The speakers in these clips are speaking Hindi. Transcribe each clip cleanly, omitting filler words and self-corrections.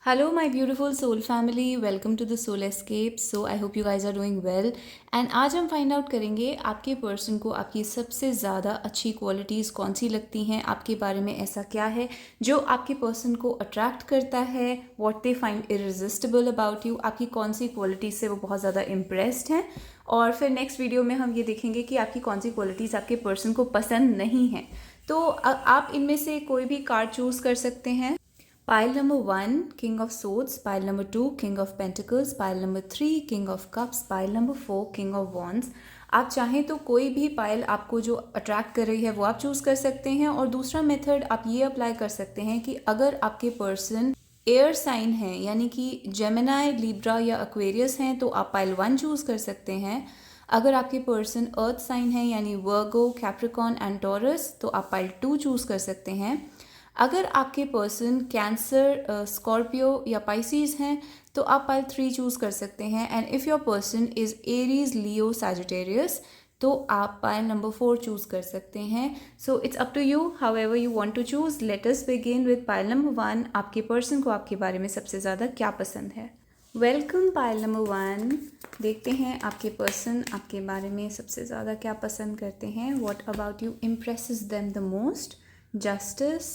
Hello, my beautiful soul family. Welcome to the Soul Escape. So I hope you guys are doing well. And आज हम फाइंड आउट करेंगे आपके पर्सन को आपकी सबसे ज़्यादा अच्छी क्वालिटीज़ कौन सी लगती हैं, आपके बारे में ऐसा क्या है जो आपके पर्सन को अट्रैक्ट करता है, what they find irresistible about you, आपकी कौन सी क्वालिटीज़ से वो बहुत ज़्यादा इम्प्रेस्ड हैं। और फिर नेक्स्ट वीडियो में हम ये देखेंगे कि आपकी कौन सी क्वालिटीज़ आपके पर्सन को पसंद नहीं हैं। तो आप इनमें से कोई भी कार्ड चूज़ कर सकते हैं। Pile number 1, King of Swords. Pile number 2, King of Pentacles. Pile number 3, King of Cups. Pile number 4, King of Wands. आप चाहें तो कोई भी पाइल आपको जो अट्रैक्ट कर रही है वो आप चूज़ कर सकते हैं। और दूसरा मेथड आप ये अप्लाई कर सकते हैं कि अगर आपके पर्सन एयर साइन है यानी कि जेमिनाई, लिब्रा या एक्वेरियस हैं तो आप पाइल 1 चूज़ कर सकते हैं। अगर आपके पर्सन अर्थ साइन है यानी वर्गो, कैप्रिकॉन एंड टॉरस तो आप पाइल 2 चूज़ कर सकते हैं। अगर आपके पर्सन कैंसर, स्कॉर्पियो या पाइसीज हैं तो आप पाइल 3 चूज़ कर सकते हैं। And if your person is Aries, Leo, Sagittarius तो आप पाइल नंबर 4 चूज़ कर सकते हैं। So it's up to you how ever you want to choose. Let us begin with pile number 1। आपके पर्सन को आपके बारे में सबसे ज़्यादा क्या पसंद है। Welcome pile number 1। देखते हैं आपके पर्सन आपके बारे में सबसे ज़्यादा क्या पसंद करते हैं। What about you impresses them the most. Justice,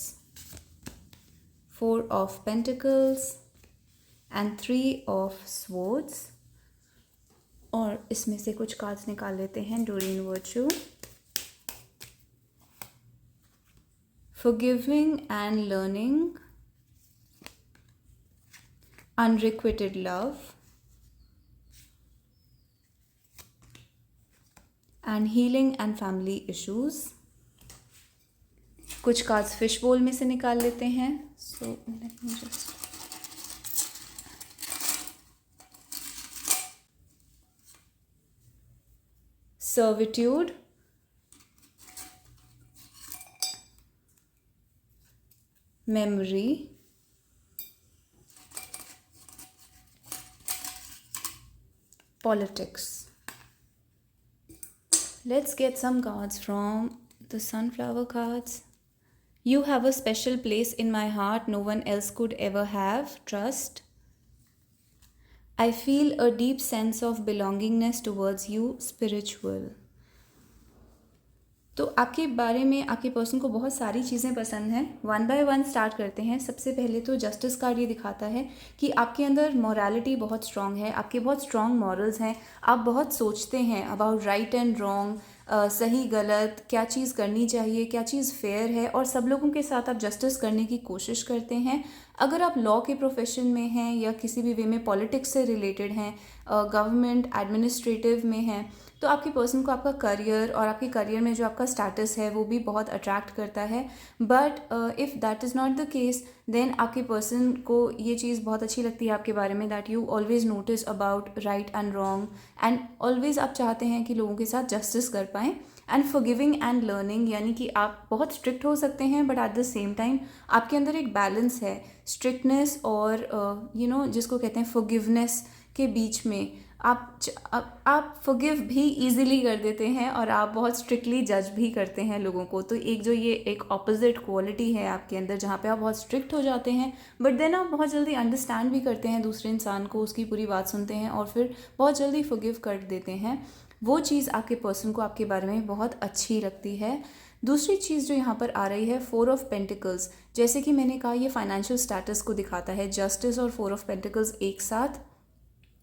4 of Pentacles and 3 of Swords। और इसमें से कुछ कार्ड्स निकाल लेते हैं। Dorian virtue, Forgiving and Learning, Unrequited Love and Healing and Family Issues। कुछ कार्ड्स फिश बोल में से निकाल लेते हैं। So let me just servitude, memory, politics. Let's get some cards from the Sunflower cards. You have a special place in my heart no one else could ever have. Trust. I feel a deep sense of belongingness towards you. Spiritual. तो आपके बारे में आपके पर्सन को बहुत सारी चीज़ें पसंद हैं। 1 बाय 1 स्टार्ट करते हैं। सबसे पहले तो जस्टिस कार्ड ये दिखाता है कि आपके अंदर मोरालिटी बहुत स्ट्रांग है, आपके बहुत स्ट्रांग मॉरल्स हैं, आप बहुत सोचते हैं अबाउट राइट एंड रॉन्ग, सही गलत, क्या चीज़ करनी चाहिए, क्या चीज़ फेयर है, और सब लोगों के साथ आप जस्टिस करने की कोशिश करते हैं। अगर आप लॉ के प्रोफेशन में हैं या किसी भी वे में पॉलिटिक्स से रिलेटेड हैं, गवर्नमेंट एडमिनिस्ट्रेटिव में हैं, तो आपके पर्सन को आपका करियर और आपके करियर में जो आपका स्टेटस है वो भी बहुत अट्रैक्ट करता है। But if that is not the case then आपके पर्सन को ये चीज़ बहुत अच्छी लगती है आपके बारे में, that you always notice about right and wrong and always आप चाहते हैं कि लोगों के साथ जस्टिस कर पाएँ। एंड फॉरगिविंग एंड लर्निंग यानी कि आप बहुत स्ट्रिक्ट हो सकते हैं but at the same time आपके अंदर एक बैलेंस है स्ट्रिक्टनेस और जिसको कहते हैं फॉरगिवनेस के बीच में। आप फॉरगिव भी इजीली कर देते हैं और आप बहुत स्ट्रिक्टली जज भी करते हैं लोगों को। तो एक जो ये एक ऑपोजिट क्वालिटी है आपके अंदर जहाँ पे आप बहुत स्ट्रिक्ट हो जाते हैं बट देन आप बहुत जल्दी अंडरस्टैंड भी करते हैं दूसरे इंसान को, उसकी पूरी बात सुनते हैं और फिर बहुत जल्दी फॉरगिव कर देते हैं। वो चीज़ आपके पर्सन को आपके बारे में बहुत अच्छी लगती है। दूसरी चीज़ जो यहाँ पर आ रही है 4 ऑफ पेंटिकल्स। जैसे कि मैंने कहा ये फाइनेंशियल स्टेटस को दिखाता है। जस्टिस और 4 ऑफ पेंटिकल्स एक साथ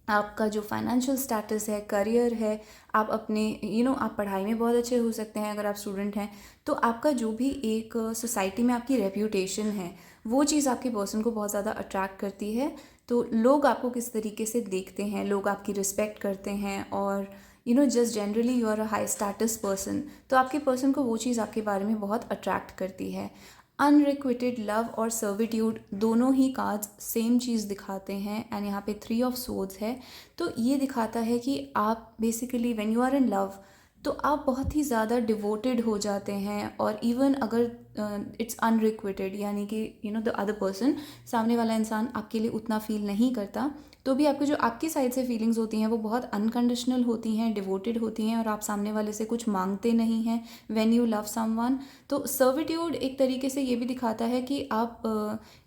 आपका जो फाइनेंशियल स्टेटस है, करियर है, आप अपने आप पढ़ाई में बहुत अच्छे हो सकते हैं अगर आप स्टूडेंट हैं, तो आपका जो भी एक सोसाइटी में आपकी रेप्यूटेशन है वो चीज़ आपके पर्सन को बहुत ज़्यादा अट्रैक्ट करती है। तो लोग आपको किस तरीके से देखते हैं, लोग आपकी रिस्पेक्ट करते हैं और just generally you are a high status person, तो आपके पर्सन को वो चीज़ आपके बारे में बहुत अट्रैक्ट करती है। अनरिक्विटेड लव और सर्विट्यूड दोनों ही कार्ड्स सेम चीज़ दिखाते हैं एंड यहाँ पे 3 ऑफ सोर्ड्स है। तो ये दिखाता है कि आप basically when you are in love तो आप बहुत ही ज़्यादा डिवोटेड हो जाते हैं। और इवन अगर इट्स अनरिक्विटेड यानी कि द अदर पर्सन, सामने वाला इंसान आपके लिए उतना फील नहीं करता, तो भी आपके जो आपकी साइड से फीलिंग्स होती हैं वो बहुत अनकंडीशनल होती हैं, डिवोटेड होती हैं और आप सामने वाले से कुछ मांगते नहीं हैं व्हेन यू लव समवन। तो सर्विट्यूड एक तरीके से ये भी दिखाता है कि आप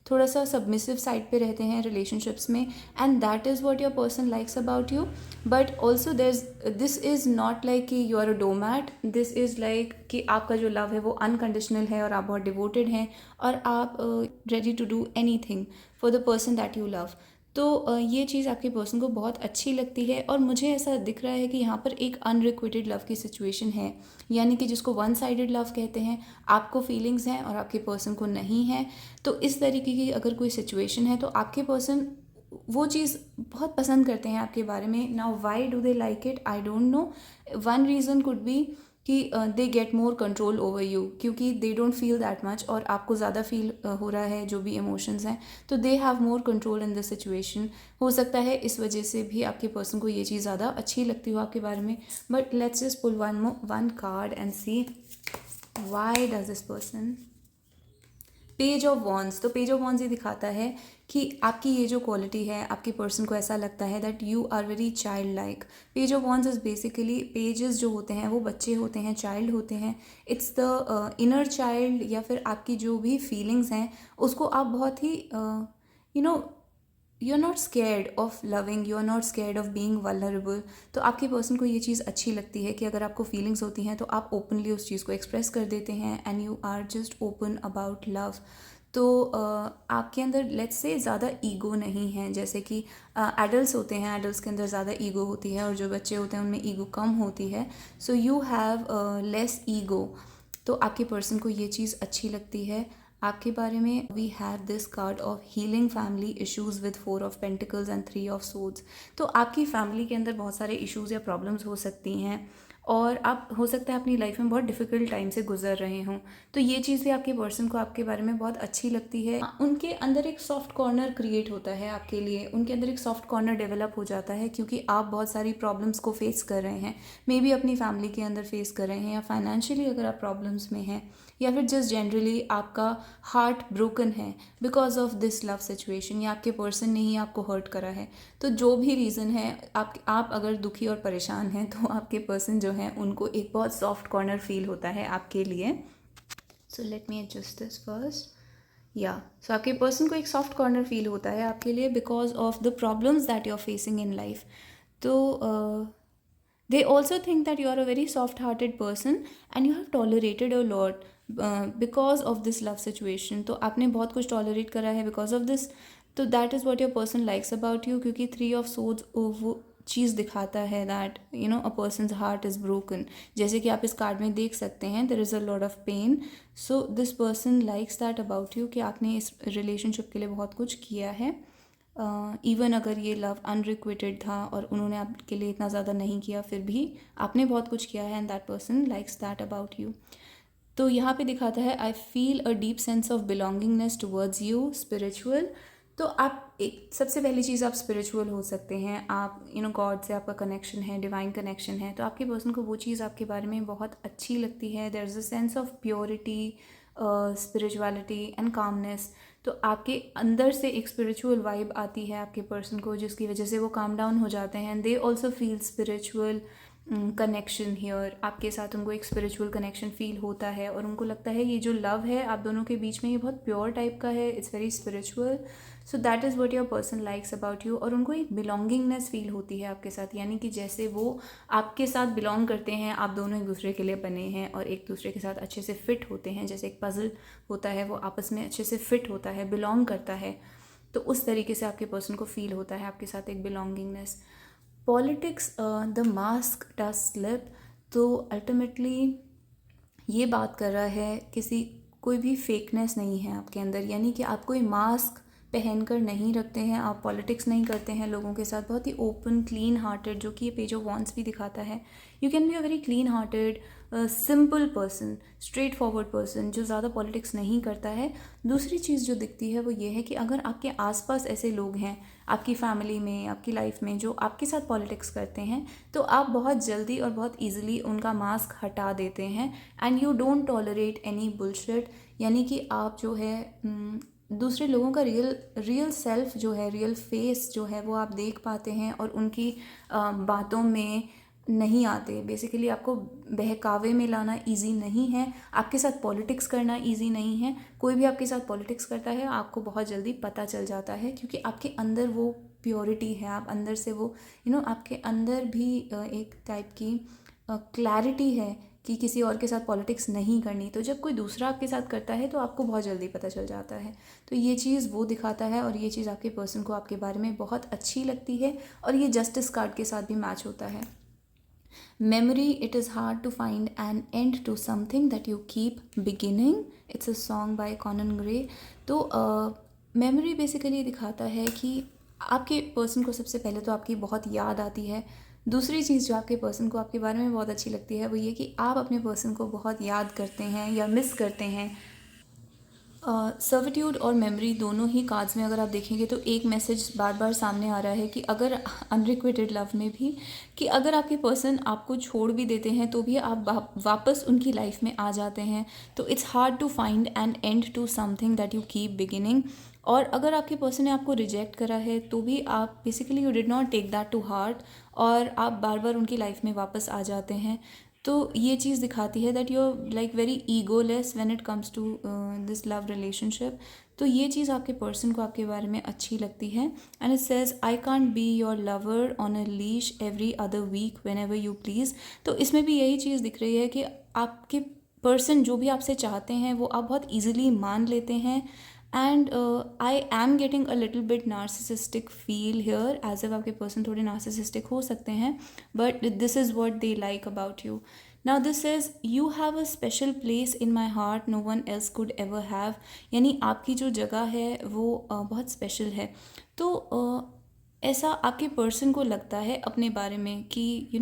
थोड़ा सा सबमिसिव साइड पे रहते हैं रिलेशनशिप्स में, and that is what your person likes about you. But also this is not like कि you are a doormat. This is like कि आपका जो लव है वो अनकंडीशनल है और आप बहुत डिवोटेड हैं और आप ready to do any thing for the person that you love. तो ये चीज़ आपके पर्सन को बहुत अच्छी लगती है और मुझे ऐसा दिख रहा है कि यहाँ पर एक अनरिक्विटेड लव की सिचुएशन है, यानी कि जिसको वन साइडेड लव कहते हैं. आपको फीलिंग्स हैं और आपके पर्सन को नहीं है. तो इस तरीके की अगर कोई सिचुएशन है तो आपके पर्सन वो चीज़ बहुत पसंद करते हैं आपके बारे में. Now why do they like it, I don't know. One reason could be कि they get more control over you, क्योंकि they don't feel that much और आपको ज़्यादा फील हो रहा है जो भी इमोशंस हैं, तो they have more control in this situation. हो सकता है इस वजह से भी आपके पर्सन को ये चीज़ ज़्यादा अच्छी लगती हो आपके बारे में. But let's just pull one card and see why does this person. Page of wands. तो पेज ऑफ वॉन्ड्स ये दिखाता है कि आपकी ये जो क्वालिटी है, आपके पर्सन को ऐसा लगता है that you are very child like. Page of wands is basically, pages जो होते हैं वो बच्चे होते हैं, चाइल्ड होते हैं. इट्स द इनर चाइल्ड, या फिर आपकी जो भी फीलिंग्स हैं उसको आप बहुत ही you know you are not scared of loving, you are not scared of being vulnerable. तो आपके पर्सन को ये चीज़ अच्छी लगती है कि अगर आपको फीलिंग्स होती हैं तो आप ओपनली उस चीज़ को एक्सप्रेस कर देते हैं and you are just open about love. तो आपके अंदर लेट्स से ज़्यादा ईगो नहीं है, जैसे कि एडल्ट्स होते हैं, एडल्ट्स के अंदर ज़्यादा ईगो होती है और जो बच्चे होते हैं उनमें ईगो कम होती है. So you have less ego. तो आपके पर्सन को ये चीज़ अच्छी लगती है आपके बारे में. We have this card of healing family issues with 4 of pentacles and 3 of swords. तो आपकी फैमिली के अंदर बहुत सारे इश्यूज़ या प्रॉब्लम्स हो सकती हैं और आप हो सकता है अपनी लाइफ में बहुत डिफ़िकल्ट टाइम से गुजर रहे हों. तो ये चीज़ भी आपके पर्सन को आपके बारे में बहुत अच्छी लगती है. उनके अंदर एक सॉफ्ट कॉर्नर क्रिएट होता है आपके लिए, उनके अंदर एक सॉफ्ट कॉर्नर डेवलप हो जाता है क्योंकि आप बहुत सारी प्रॉब्लम्स को फेस कर रहे हैं. मे बी अपनी फैमिली के अंदर फेस कर रहे हैं, या फाइनेंशियली अगर आप प्रॉब्लम्स में हैं, या फिर जस्ट जनरली आपका हार्ट ब्रोकन है because of this love situation, या आपके पर्सन ने ही आपको हर्ट करा है. तो जो भी रीज़न है, आप अगर दुखी और परेशान हैं तो आपके पर्सन जो हैं उनको एक बहुत सॉफ्ट कॉर्नर फील होता है आपके लिए. So let me adjust this first. या सो आपके पर्सन को एक सॉफ्ट कॉर्नर फील होता है आपके लिए because of the problems that you are facing in life. तो they also think that you are a very soft hearted person and you have tolerated a lot because of this love situation. तो आपने बहुत कुछ tolerate करा है because of this. तो that is what your person likes about you, क्योंकि 3 of swords वो चीज़ दिखाता है that you know a person's heart is broken. जैसे कि आप इस कार्ड में देख सकते हैं there is a lot of pain. So this person likes that about you कि आपने इस relationship के लिए बहुत कुछ किया है. इवन अगर ये लव अनरिक्विटेड था और उन्होंने आपके लिए इतना ज़्यादा नहीं किया, फिर भी आपने बहुत कुछ किया है and that person likes that about you. तो यहाँ पे दिखाता है I feel a deep sense of belongingness towards you, spiritual. तो आप एक सबसे पहली चीज़ आप स्पिरिचुअल हो सकते हैं, आप गॉड से आपका कनेक्शन है, डिवाइन कनेक्शन है. तो आपके पर्सन को वो चीज़ आपके बारे में बहुत अच्छी लगती है. There is a sense of purity, spirituality and calmness. तो आपके अंदर से एक स्पिरिचुअल वाइब आती है आपके पर्सन को, जिसकी वजह से वो काम डाउन हो जाते हैं. They also feel spiritual connection here. आपके साथ उनको एक स्पिरिचुअल कनेक्शन फील होता है और उनको लगता है ये जो लव है आप दोनों के बीच में ये बहुत प्योर टाइप का है, it's very spiritual. So that is what your person likes about you. और उनको एक बिलोंगिंगनेस फील होती है आपके साथ, यानी कि जैसे वो आपके साथ बिलोंग करते हैं, आप दोनों एक दूसरे के लिए बने हैं और एक दूसरे के साथ अच्छे से फिट होते हैं. जैसे एक पज़ल होता है, वो आपस में अच्छे से फिट होता है, बिलोंग करता है. तो उस तरीके से आपके पर्सन को फील होता है आपके साथ एक belongingness. Politics, the mask does slip. तो अल्टीमेटली ये बात कर रहा है कोई भी फेकनेस नहीं है आपके अंदर, यानी कि आप कोई मास्क पहनकर नहीं रखते हैं, आप पॉलिटिक्स नहीं करते हैं लोगों के साथ. बहुत ही ओपन, क्लीन हार्टेड, जो कि ये पेज ऑफ वॉन्ड्स भी दिखाता है. You can be a very clean hearted, simple person, straight forward person जो ज़्यादा पॉलिटिक्स नहीं करता है. दूसरी चीज़ जो दिखती है वो ये है कि अगर आपके आसपास ऐसे लोग हैं आपकी फैमिली में, आपकी लाइफ में, जो आपके साथ पॉलिटिक्स करते हैं, तो आप बहुत जल्दी और बहुत ईजिली उनका मास्क हटा देते हैं and you don't tolerate any bullshit. यानी कि आप जो है दूसरे लोगों का रियल सेल्फ जो है, रियल फेस जो है वो आप देख पाते हैं और उनकी बातों में नहीं आते। बेसिकली आपको बहकावे में लाना इजी नहीं है, आपके साथ पॉलिटिक्स करना इजी नहीं है। कोई भी आपके साथ पॉलिटिक्स करता है आपको बहुत जल्दी पता चल जाता है, क्योंकि आपके अंदर वो प्योरिटी है, आप अंदर से वो आपके अंदर भी एक टाइप की क्लैरिटी है कि किसी और के साथ पॉलिटिक्स नहीं करनी। तो जब कोई दूसरा आपके साथ करता है तो आपको बहुत जल्दी पता चल जाता है। तो ये चीज़ वो दिखाता है, और ये चीज़ आपके पर्सन को आपके बारे में बहुत अच्छी लगती है, और ये जस्टिस कार्ड के साथ भी मैच होता है। Memory, it is hard to find an end to something that you keep beginning. It's a song by Conan Gray. तो मेमोरी बेसिकली दिखाता है कि आपके पर्सन को सबसे पहले तो आपकी बहुत याद आती है। दूसरी चीज़ जो आपके पर्सन को आपके बारे में बहुत अच्छी लगती है वो ये कि आप अपने पर्सन को बहुत याद करते हैं या मिस करते हैं। सर्विट्यूड और मेमोरी दोनों ही कार्ड्स में अगर आप देखेंगे तो एक मैसेज बार बार सामने आ रहा है कि अगर अनरिक्विटेड लव में भी, कि अगर आपके पर्सन आपको छोड़ भी देते हैं तो भी आप वापस उनकी लाइफ में आ जाते हैं। तो it's hard to find an end to something that you keep beginning. और अगर आपके पर्सन ने आपको रिजेक्ट करा है तो भी आप basically you did not take that to heart, और आप बार बार उनकी लाइफ में वापस आ जाते हैं। तो ये चीज़ दिखाती है that you are like very egoless when it comes to this love relationship. तो ये चीज़ आपके पर्सन को आपके बारे में अच्छी लगती है। And it says I can't be your lover on a leash every other week whenever you please. तो इसमें भी यही चीज़ दिख रही है कि आपके पर्सन जो भी आपसे चाहते हैं वो आप बहुत ईजिली मान लेते हैं। And I am getting a little bit narcissistic feel here, as if आपके पर्सन थोड़े नार्सिसिस्टिक हो सकते हैं, but this is what they like about you. Now this is you have a special place in my heart no one else could ever have. यानी आपकी जो जगह है वो बहुत स्पेशल है। तो ऐसा आपके पर्सन को लगता है अपने बारे में कि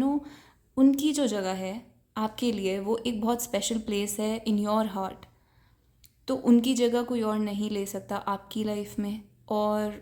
उनकी जो जगह है आपके लिए वो एक बहुत स्पेशल प्लेस है इन योर हार्ट। तो उनकी जगह कोई और नहीं ले सकता आपकी लाइफ में, और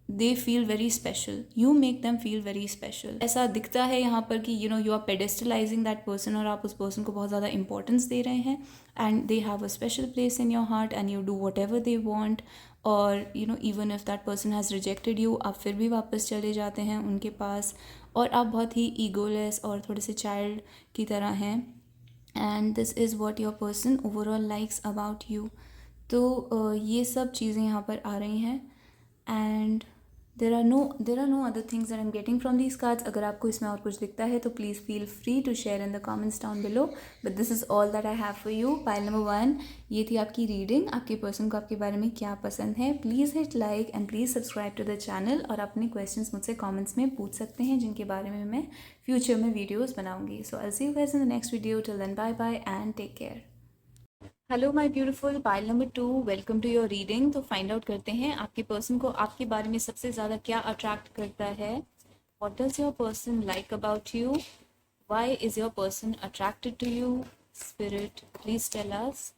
they feel very special, you make them feel very special. ऐसा दिखता है यहाँ पर कि यू आर पेडेस्टलाइजिंग दैट पर्सन, और आप उस पर्सन को बहुत ज़्यादा इंपॉर्टेंस दे रहे हैं। And they have a special place in your heart and you do whatever they want. और even if that person has rejected you, आप फिर भी वापस चले जाते हैं उनके पास, और आप बहुत ही ईगोलेस और थोड़े से चाइल्ड की तरह हैं। And this is what your person overall likes about you. तो ये सब चीज़ें यहाँ पर आ रही हैं। And there are no other things that I'm getting from these cards. अगर आपको इसमें और कुछ दिखता है तो please feel free to share in the comments down below, but this is all that I have for you. Pile number 1, ये थी आपकी रीडिंग। आपके पर्सन को आपके बारे में क्या पसंद है। Please hit like and please subscribe to the channel, और अपने क्वेश्चंस मुझसे कमेंट्स में पूछ सकते हैं जिनके बारे में मैं फ्यूचर में वीडियोज़ बनाऊँगी। So I see you guys in the next video. Till then bye bye and take care. Hello my beautiful, pile number 2, welcome to your reading. तो फाइंड आउट करते हैं आपके पर्सन को आपके बारे में सबसे ज़्यादा क्या अट्रैक्ट करता है। What does your person like about you, why is your person attracted to you. Spirit please tell us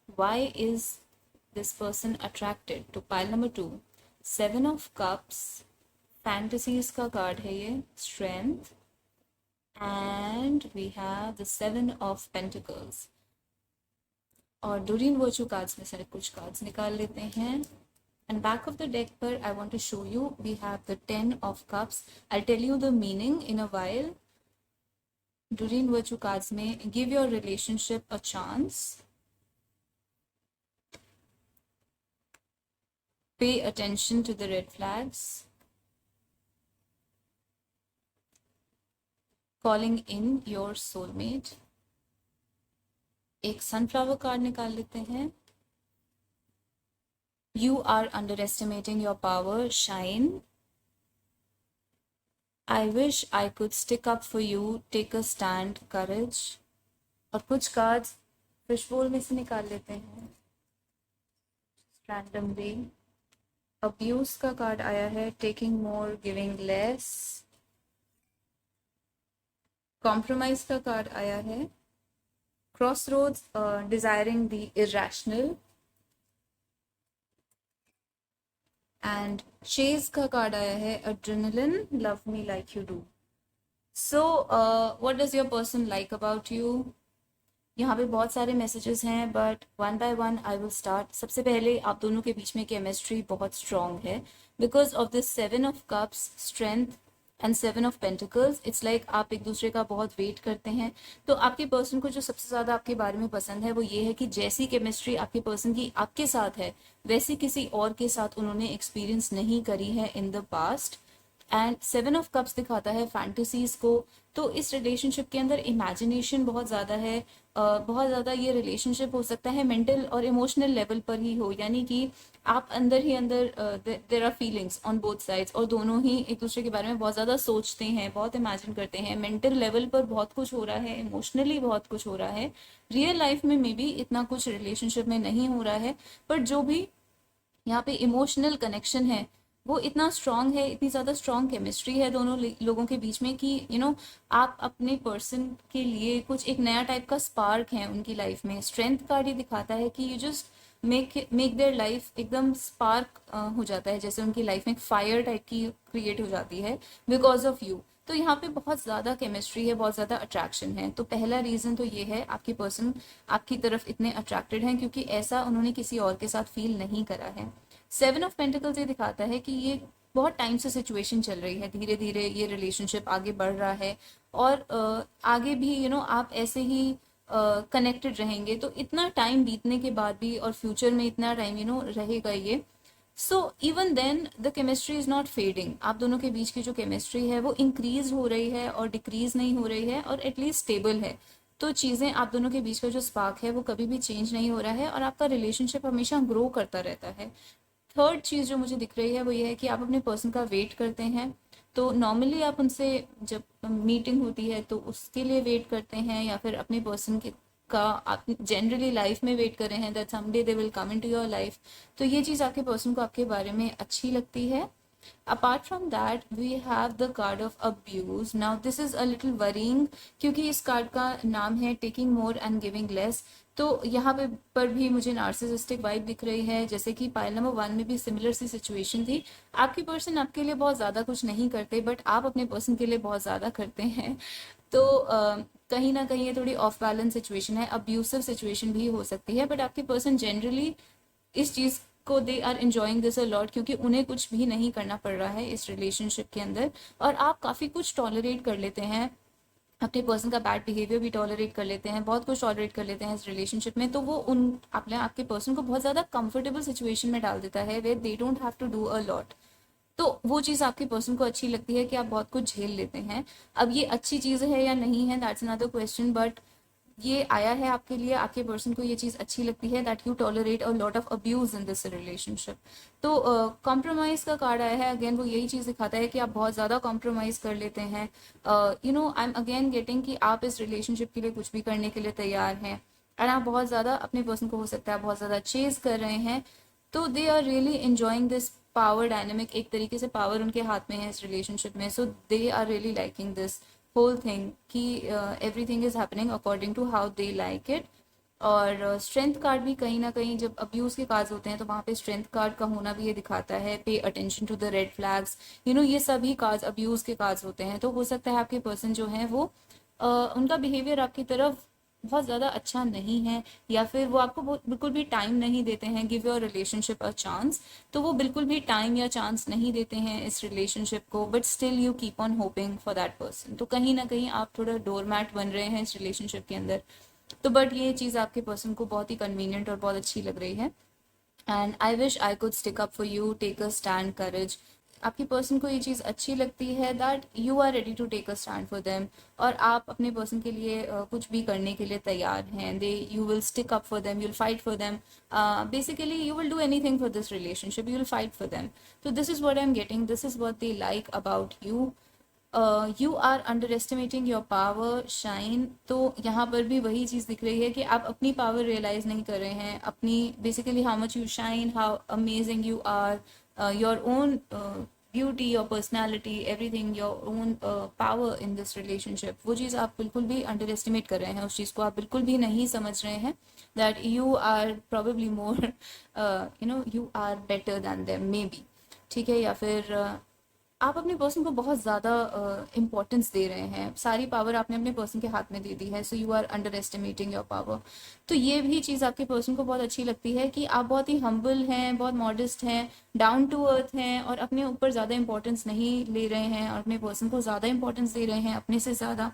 why is this person attracted to pile number 2। 7 of cups, fantasies का कार्ड है ये, strength, and we have the 7 of pentacles. और डोरियन वर्चू कार्ड्स में से कुछ कार्ड्स निकाल लेते हैं। And back of the deck पर I want to show you we have the 10 of cups. I tell you the meaning in a while. Doreen Virtue cards में give your relationship a chance, pay attention to the red flags, calling in your soulmate. एक सनफ्लावर कार्ड निकाल लेते हैं। You are underestimating your power, shine. I wish I could stick up for you, take a stand, courage. और कुछ कार्ड्स फिशबोल में से निकाल लेते हैं रैंडमली। अब्यूज का कार्ड आया है, टेकिंग मोर गिविंग लेस। कॉम्प्रोमाइज का कार्ड आया है, crossroads, desiring the irrational. And chase का कार्ड आया है, adrenaline, love me like you do. So what does your person like about you. यहाँ पे बहुत सारे मैसेजेस हैं, but one by one I will start. सबसे पहले आप दोनों के बीच में केमिस्ट्री बहुत स्ट्रॉन्ग है because of this 7 of cups, strength, and 7 of pentacles, it's like आप एक दूसरे का बहुत वेट करते हैं। तो आपके पर्सन को जो सबसे ज़्यादा आपके बारे में पसंद है वो ये है कि जैसी केमिस्ट्री आपके पर्सन की आपके साथ है वैसी किसी और के साथ उन्होंने एक्सपीरियंस नहीं करी है in the past. And 7 of cups दिखाता है फैंटेसीज को। तो इस रिलेशनशिप के अंदर इमेजिनेशन बहुत ज़्यादा है। बहुत ज़्यादा ये रिलेशनशिप हो सकता है मेंटल और इमोशनल लेवल पर ही हो, यानी कि आप अंदर ही अंदर there are feelings on both sides, और दोनों ही एक दूसरे के बारे में बहुत ज़्यादा सोचते हैं, बहुत इमेजिन करते हैं। मेंटल लेवल पर बहुत कुछ हो रहा है, इमोशनली बहुत कुछ हो रहा है। रियल लाइफ में मे बी इतना कुछ रिलेशनशिप में नहीं हो रहा है, पर जो भी यहाँ पे इमोशनल कनेक्शन है वो इतना स्ट्रांग है, इतनी ज़्यादा स्ट्रांग केमिस्ट्री है दोनों लोगों के बीच में कि आप अपने पर्सन के लिए कुछ एक नया टाइप का स्पार्क है उनकी लाइफ में। स्ट्रेंथ कार्ड ये दिखाता है कि you just make their life एकदम स्पार्क हो जाता है, जैसे उनकी लाइफ में एक फायर टाइप की क्रिएट हो जाती है बिकॉज ऑफ यू। तो यहाँ पे बहुत ज़्यादा केमिस्ट्री है, बहुत ज़्यादा अट्रैक्शन है। तो पहला रीज़न तो ये है आपके पर्सन आपकी तरफ इतने अट्रैक्टेड हैं क्योंकि ऐसा उन्होंने किसी और के साथ फील नहीं करा है। 7 ऑफ पेंटिकल्स ये दिखाता है कि ये बहुत टाइम से सिचुएशन चल रही है, धीरे धीरे ये रिलेशनशिप आगे बढ़ रहा है और आगे भी आप ऐसे ही कनेक्टेड रहेंगे। तो इतना टाइम बीतने के बाद भी और फ्यूचर में इतना टाइम रहेगा ये। So even then the chemistry is not fading. आप दोनों के बीच की जो केमिस्ट्री है वो इंक्रीज हो रही है और डिक्रीज नहीं हो रही है और एटलीस्ट स्टेबल है। तो चीज़ें आप दोनों के बीच का जो स्पार्क है वो कभी भी चेंज नहीं हो रहा है और आपका रिलेशनशिप हमेशा ग्रो करता रहता है। थर्ड चीज़ जो मुझे दिख रही है वो ये है कि आप अपने पर्सन का वेट करते हैं। तो नॉर्मली आप उनसे जब मीटिंग होती है तो उसके लिए वेट करते हैं, या फिर अपने पर्सन के का आप जनरली लाइफ में वेट कर रहे हैं that someday they will come into your life. तो ये चीज़ आपके पर्सन को आपके बारे में अच्छी लगती है। Apart from that we have the card of abuse. Now this is a little worrying क्योंकि इस कार्ड का नाम है taking more and giving less. तो यहाँ पे पर भी मुझे नार्सिसिस्टिक वाइब दिख रही है, जैसे कि पाइल नंबर 1 में भी सिमिलर सी सिचुएशन थी। आपके पर्सन आपके लिए बहुत ज़्यादा कुछ नहीं करते बट आप अपने पर्सन के लिए बहुत ज़्यादा करते हैं। तो कहीं ना कहीं ये थोड़ी ऑफ बैलेंस सिचुएशन है, अब्यूसिव सिचुएशन भी हो सकती है, बट आपके पर्सन जनरली इस चीज़ को they are enjoying this a lot क्योंकि उन्हें कुछ भी नहीं करना पड़ रहा है इस रिलेशनशिप के अंदर। और आप काफ़ी कुछ टॉलरेट कर लेते हैं, अपने पर्सन का बैड बिहेवियर भी टॉलरेट कर लेते हैं, बहुत कुछ टॉलरेट कर लेते हैं इस रिलेशनशिप में। तो वो आपके पर्सन को बहुत ज़्यादा कंफर्टेबल सिचुएशन में डाल देता है where they don't have to do a lot. तो वो चीज़ आपके पर्सन को अच्छी लगती है कि आप बहुत कुछ झेल लेते हैं। अब ये अच्छी चीज़ है या नहीं है दैट्स अनदर क्वेश्चन, बट ये आया है आपके लिए, आपके पर्सन को ये चीज़ अच्छी लगती है that you tolerate a lot of abuse in this relationship. तो कॉम्प्रोमाइज़ का कार्ड आया है, अगेन वो यही चीज़ दिखाता है कि आप बहुत ज़्यादा कॉम्प्रोमाइज़ कर लेते हैं। आई एम अगेन गेटिंग कि आप इस रिलेशनशिप के लिए कुछ भी करने के लिए तैयार हैं एंड आप बहुत ज़्यादा अपने पर्सन को हो सकता है बहुत ज़्यादा चेज कर रहे हैं। तो they are really enjoying this power dynamic, एक तरीके से पावर उनके हाथ में है इस रिलेशनशिप में। So they are really liking this whole thing कि everything is happening according to how they like it. और स्ट्रेंथ कार्ड भी कहीं ना कहीं जब अब्यूज के कार्ड्स होते हैं तो वहाँ पे स्ट्रेंथ कार्ड का होना भी ये दिखाता है pay attention to the red flags. ये सभी कार्ड्स अब्यूज के कार्ड्स होते हैं। तो हो सकता है आपके पर्सन जो है वो उनका बिहेवियर आपकी तरफ बहुत ज़्यादा अच्छा नहीं है, या फिर वो आपको बिल्कुल भी टाइम नहीं देते हैं, give your relationship a chance. तो वो बिल्कुल भी टाइम या चांस नहीं देते हैं इस रिलेशनशिप को, but still you keep on hoping for that person. तो कहीं ना कहीं आप थोड़ा डोरमैट बन रहे हैं इस रिलेशनशिप के अंदर। तो बट ये चीज़ आपके पर्सन को बहुत ही कन्वीनियंट और बहुत अच्छी लग रही है। And I wish I could stick up for you, take a stand, courage. आपकी पर्सन को ये चीज़ अच्छी लगती है that you are ready to take a stand for them, और आप अपने पर्सन के लिए कुछ भी करने के लिए तैयार हैं। They you will stick up for them, you will fight for them, basically you will do anything for this relationship, you will fight for them. तो this is what I am getting, this is what they like about you. You are underestimating your power shine. तो यहाँ पर भी वही चीज़ दिख रही है कि आप अपनी पावर रियलाइज नहीं कर रहे हैं, अपनी basically how much you shine, how amazing you are, your own beauty, your personality, everything, your own power in this relationship. वो चीज़ आप बिल्कुल भी अंडर एस्टिमेट कर रहे हैं, उस चीज़ को आप बिल्कुल भी नहीं समझ रहे हैं that you are probably more you are better than them maybe. ठीक है, या फिर आप अपने पर्सन को बहुत ज़्यादा इम्पोर्टेंस दे रहे हैं, सारी पावर आपने अपने पर्सन के हाथ में दे दी है, so you are underestimating your power. तो ये भी चीज़ आपके पर्सन को बहुत अच्छी लगती है कि आप बहुत ही हम्बल हैं, बहुत मॉडेस्ट हैं, डाउन टू अर्थ हैं, और अपने ऊपर ज़्यादा इंपॉर्टेंस नहीं ले रहे हैं और अपने पर्सन को ज़्यादा इंपॉर्टेंस दे रहे हैं अपने से ज़्यादा।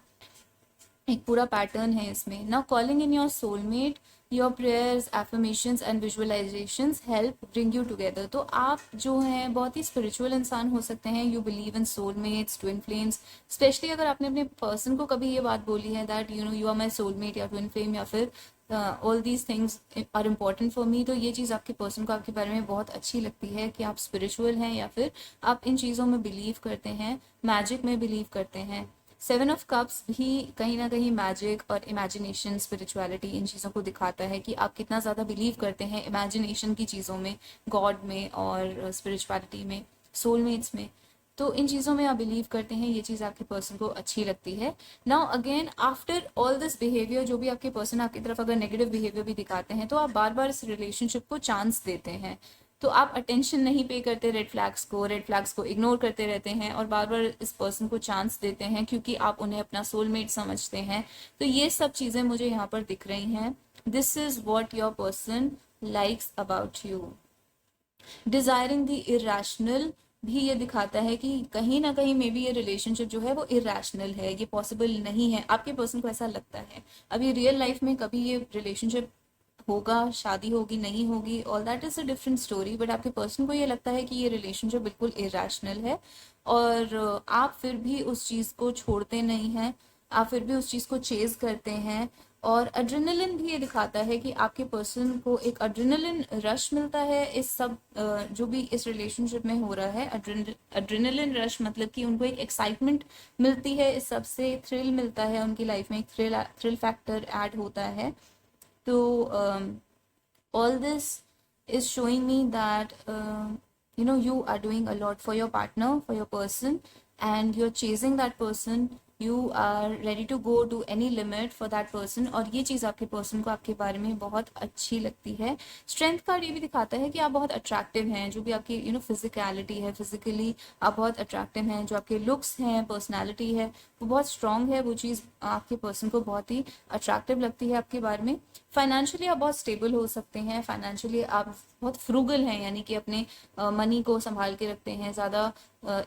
एक पूरा पैटर्न है इसमें। Now calling in your soulmate, your prayers, affirmations and visualisations help bring you together. तो आप जो हैं बहुत ही स्पिरिचुअल इंसान हो सकते हैं। You believe in soulmates, twin flames. Specially अगर आपने अपने पर्सन को कभी ये बात बोली है that you know you are my soulmate या ट्विन फ्लेम, या फिर all these things are important for me, तो ये चीज़ आपके पर्सन को आपके बारे में बहुत अच्छी लगती है कि आप स्पिरिचुअल हैं या फिर आप इन चीज़ों में बिलीव करते हैं, मैजिक में बिलीव करते हैं। सेवन ऑफ कप्स भी कहीं ना कहीं मैजिक और इमेजिनेशन, स्पिरिचुअलिटी, इन चीज़ों को दिखाता है कि आप कितना ज़्यादा बिलीव करते हैं इमेजिनेशन की चीज़ों में, गॉड में और स्पिरिचुअलिटी में, सोलमेट्स में। तो इन चीज़ों में आप बिलीव करते हैं, ये चीज़ आपके पर्सन को अच्छी लगती है। Now again after all this behaviour, जो भी आपके पर्सन आपकी तरफ अगर नेगेटिव बिहेवियर भी दिखाते हैं तो आप बार बार इस रिलेशनशिप को चांस देते हैं। तो आप अटेंशन नहीं पे करते रेड फ्लैग्स को इग्नोर करते रहते हैं और बार बार इस पर्सन को चांस देते हैं क्योंकि आप उन्हें अपना सोलमेट समझते हैं। तो ये सब चीज़ें मुझे यहाँ पर दिख रही हैं। This is what your person likes about you. Desiring the irrational भी ये दिखाता है कि कहीं ना कहीं मे बी ये रिलेशनशिप जो है वो इरेशनल है, ये पॉसिबल नहीं है। आपके पर्सन को ऐसा लगता है। अभी रियल लाइफ में कभी ये रिलेशनशिप होगा, शादी होगी, नहीं होगी, all that is a different story, but आपके पर्सन को ये लगता है कि ये रिलेशनशिप बिल्कुल इरेशनल है और आप फिर भी उस चीज़ को छोड़ते नहीं हैं, आप फिर भी उस चीज़ को चेज करते हैं। और एड्रेनलिन भी ये दिखाता है कि आपके पर्सन को एक एड्रेनलिन रश मिलता है इस सब जो भी इस रिलेशनशिप में हो रहा है। एड्रेनलिन रश मतलब कि उनको एक एक्साइटमेंट मिलती है, इस सब से थ्रिल मिलता है, उनकी लाइफ में एक थ्रिल फैक्टर ऐड होता है। तो all this is showing me that you know you are doing a lot for your partner, for your person, and you're chasing that person. You are ready to go to any limit for that person, और ये चीज़ आपके पर्सन को आपके बारे में बहुत अच्छी लगती है। स्ट्रेंथ कार्ड ये भी दिखाता है कि आप बहुत अट्रैक्टिव हैं, जो भी आपकी फिजिकलिटी है, फिजिकली आप बहुत अट्रैक्टिव हैं, जो आपके लुक्स हैं, पर्सनैलिटी है, वो बहुत स्ट्रांग है। वो चीज़ आपके पर्सन को बहुत ही अट्रैक्टिव लगती है आपके बारे में। फाइनेंशियली आप बहुत स्टेबल हो सकते हैं, फाइनेंशियली आप बहुत फ्रूगल हैं, यानी कि अपने मनी को संभाल के रखते हैं, ज़्यादा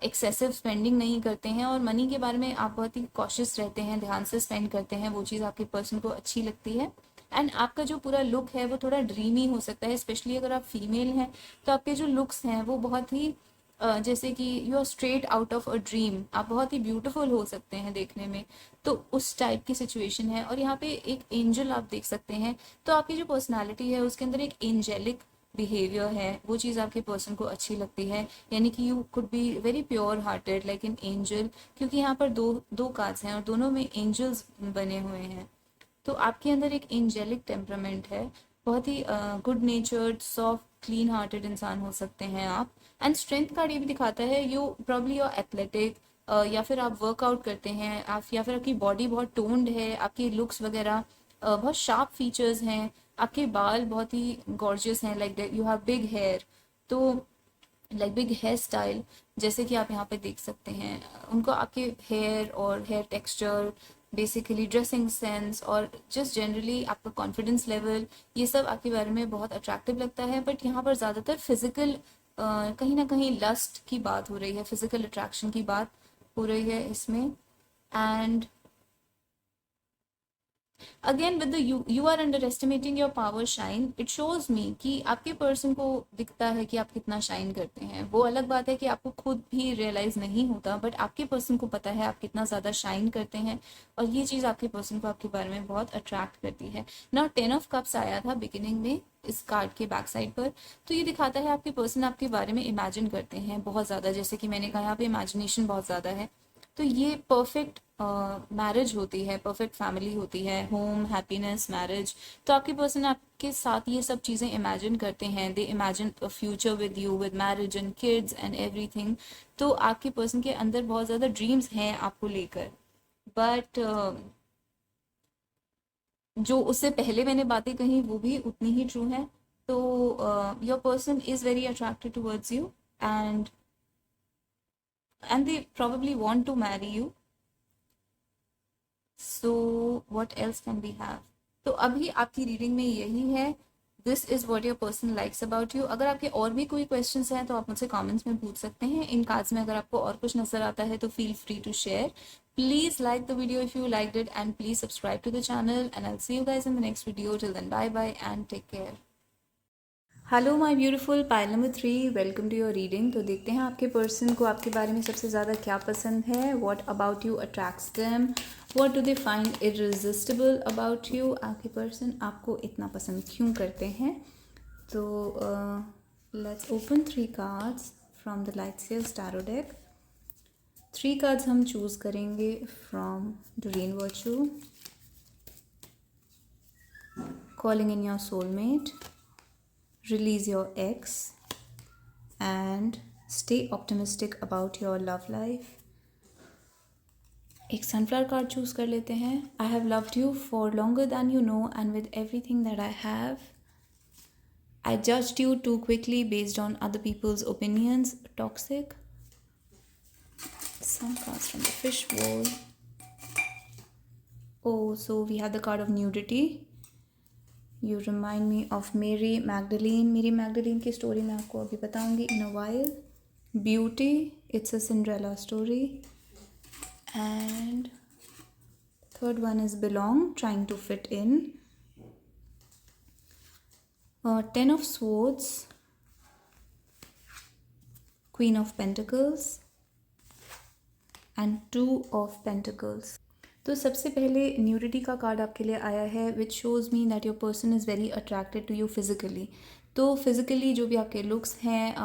एक्सेसिव स्पेंडिंग नहीं करते हैं, और मनी के बारे में आप बहुत ही कॉशियस रहते हैं, ध्यान से स्पेंड करते हैं। वो चीज़ आपके पर्सन को अच्छी लगती है। एंड आपका जो पूरा लुक है वो थोड़ा ड्रीमी हो सकता है, स्पेशली अगर आप फीमेल हैं तो आपके जो लुक्स हैं वो बहुत ही जैसे कि you are straight out of a dream, आप बहुत ही ब्यूटीफुल हो सकते हैं देखने में। तो उस टाइप की सिचुएशन है। और यहाँ पे एक एंजल आप देख सकते हैं, तो आपकी जो पर्सनालिटी है उसके अंदर एक एंजेलिक बिहेवियर है, वो चीज़ आपके पर्सन को अच्छी लगती है। यानी कि you could be very pure hearted like an angel, क्योंकि यहाँ पर दो दो कार्ड्स हैं और दोनों में एंजल्स बने हुए हैं। तो आपके अंदर एक एंजेलिक टेम्परामेंट है, बहुत ही good natured, soft, clean hearted इंसान हो सकते हैं आप। एंड स्ट्रेंथ कार्ड ये भी दिखाता है यू प्रॉब्ली योर एथलेटिक, या फिर आप वर्कआउट करते हैं, आप या फिर आपकी बॉडी बहुत टोन्ड है, आपकी लुक्स वगैरह बहुत शार्प फीचर्स हैं, आपके बाल बहुत ही गॉर्जियस हैं, like you have big hair. तो लाइक बिग हेयर स्टाइल, जैसे कि आप यहाँ पे देख सकते हैं उनको, आपके हेयर और hair texture, basically dressing sense और जस्ट जनरली आपका कॉन्फिडेंस लेवल, ये सब आपके बारे में बहुत अट्रैक्टिव लगता है। बट यहाँ पर ज़्यादातर फिजिकल कहीं ना कहीं लस्ट की बात हो रही है, फिजिकल अट्रैक्शन की बात हो रही है इसमें। And again with you are underestimating your power shine, it shows me कि आपके पर्सन को दिखता है कि आप कितना शाइन करते हैं। वो अलग बात है कि आपको खुद भी रियलाइज नहीं होता, बट आपके पर्सन को पता है आप कितना ज़्यादा शाइन करते हैं, और ये चीज़ आपके पर्सन को आपके बारे में बहुत अट्रैक्ट करती है। नाउ 10 ऑफ कप्स आया था बिगिनिंग में इस कार्ड के बैक साइड पर, तो ये दिखाता है आपके पर्सन आपके बारे में इमेजिन करते हैं बहुत ज़्यादा, जैसे कि मैंने कहा यहाँ पे इमेजिनेशन बहुत ज़्यादा है। तो ये परफेक्ट मैरिज होती है, परफेक्ट फैमिली होती है, होम, हैप्पीनेस, मैरिज। तो आपके पर्सन आपके साथ ये सब चीज़ें इमेजिन करते हैं, they imagine a future with you, with marriage and kids and everything. तो आपके पर्सन के अंदर बहुत ज़्यादा ड्रीम्स हैं आपको लेकर। बट जो उससे पहले मैंने बातें कही वो भी उतनी ही ट्रू है। तो your person is very attracted towards you, and and they probably want to marry you. So what else can we have? तो अभी आपकी रीडिंग में यही है. This is what your person likes about you. अगर आपके और भी कोई क्वेश्चंस हैं तो आप मुझसे कमेंट्स में पूछ सकते हैं. इन कार्ड्स में अगर आपको और कुछ नजर आता है तो feel free to share. Please like the video if you liked it, and please subscribe to the channel, and I'll see you guys in the next video. Till then, bye bye and take care. Hello my beautiful, pile number 3, welcome to your reading. तो देखते हैं आपके पर्सन को आपके बारे में सबसे ज़्यादा क्या पसंद है. What about you attracts them, what do they find irresistible about you. आपके पर्सन आपको इतना पसंद क्यों करते हैं. तो let's open 3 cards from the lightseers tarot deck. 3 cards हम चूज़ करेंगे from Doreen Virtue. Calling in your soulmate, release your ex, and stay optimistic about your love life. एक sunflower card choose कर लेते हैं. I have loved you for longer than you know, and with everything that I have, I judged you too quickly based on other people's opinions. Toxic. Some cards from the fish bowl. Oh, so we have the card of nudity. You remind me of Mary Magdalene. मेरी मैगडलीन की स्टोरी मैं आपको अभी बताऊंगी in a while. Beauty, it's a Cinderella story. And third one is belong, trying to fit in. 10 of Swords, Queen of Pentacles, and 2 of Pentacles. तो सबसे पहले न्यूडिटी का कार्ड आपके लिए आया है, which shows me that your person is very attracted to you physically. तो फिज़िकली जो भी आपके लुक्स हैं,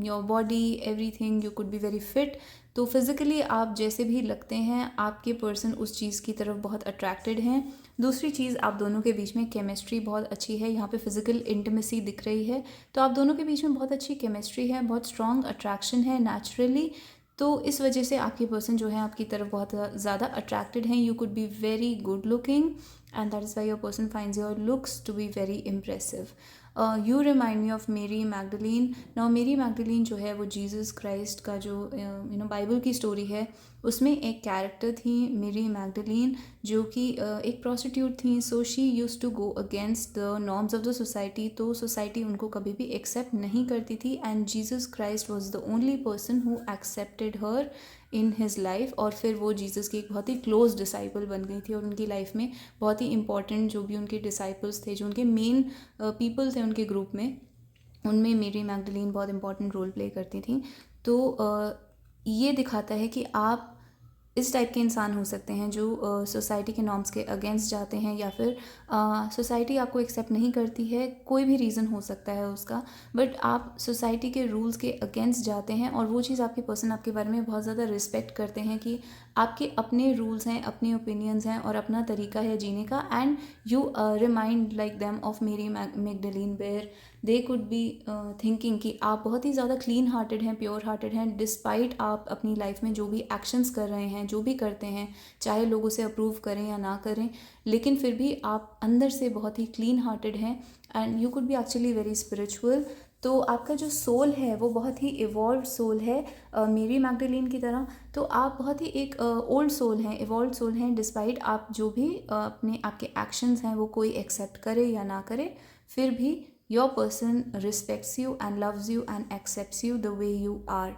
your body, everything, you could be very fit. तो फिज़िकली आप जैसे भी लगते हैं, आपके पर्सन उस चीज़ की तरफ बहुत अट्रैक्टेड हैं. दूसरी चीज़, आप दोनों के बीच में केमिस्ट्री बहुत अच्छी है. यहाँ पे फिज़िकल इंटीमेसी दिख रही है. तो आप दोनों के बीच में बहुत अच्छी केमिस्ट्री है, बहुत स्ट्रॉन्ग अट्रैक्शन है नेचुरली. तो इस वजह से आपके पर्सन जो है आपकी तरफ बहुत ज़्यादा अट्रैक्टेड हैं. You could be very good looking, and that is why your person finds your looks to be very impressive. You remind me of Mary Magdalene. Now Mary Magdalene जो है वो जीसस क्राइस्ट का जो बाइबल की स्टोरी है, उसमें एक कैरेक्टर थी मेरी मैगडलीन, जो कि एक प्रोस्टिट्यूट थी. So she use to go against the norms of the society. तो सोसाइटी उनको कभी भी एक्सेप्ट नहीं करती थी, and Jesus Christ was the only person who accepted her in his life. और फिर वो जीसस की एक बहुत ही क्लोज डिसाइपल बन गई थी, और उनकी लाइफ में बहुत ही इंपॉर्टेंट जो भी उनके डिसाइपल्स थे, जो उनके मेन पीपल थे उनके ग्रुप में, उनमें मेरी मैगडलीन बहुत इंपॉर्टेंट रोल प्ले करती थी. तो ये दिखाता है कि आप इस टाइप के इंसान हो सकते हैं जो सोसाइटी के नॉर्म्स के अगेंस्ट जाते हैं, या फिर सोसाइटी आपको एक्सेप्ट नहीं करती है. कोई भी रीज़न हो सकता है उसका, बट आप सोसाइटी के रूल्स के अगेंस्ट जाते हैं, और वो चीज़ आपके पर्सन आपके बारे में बहुत ज़्यादा रिस्पेक्ट करते हैं कि आपके अपने रूल्स हैं, अपने ओपिनियंस हैं, और अपना तरीका है जीने का. And you remind like them of Mary Magdalene, where they could be thinking कि आप बहुत ही ज़्यादा क्लीन हार्टेड हैं, प्योर हार्टेड हैं, डिस्पाइट आप अपनी लाइफ में जो भी एक्शंस कर रहे हैं, जो भी करते हैं, चाहे लोग उसे अप्रूव करें या ना करें, लेकिन फिर भी आप अंदर से बहुत ही क्लीन हार्टेड हैं. And you could B actually very spiritual. तो आपका जो सोल है वो बहुत ही इवॉल्व सोल है, मेरी मैगडलीन की तरह. तो आप बहुत ही एक ओल्ड सोल हैं, इवॉल्व सोल हैं, डिस्पाइट आप जो भी आपके एक्शंस हैं वो कोई एक्सेप्ट करे या ना करे, फिर भी your person respects you and loves you and accepts you the way you are.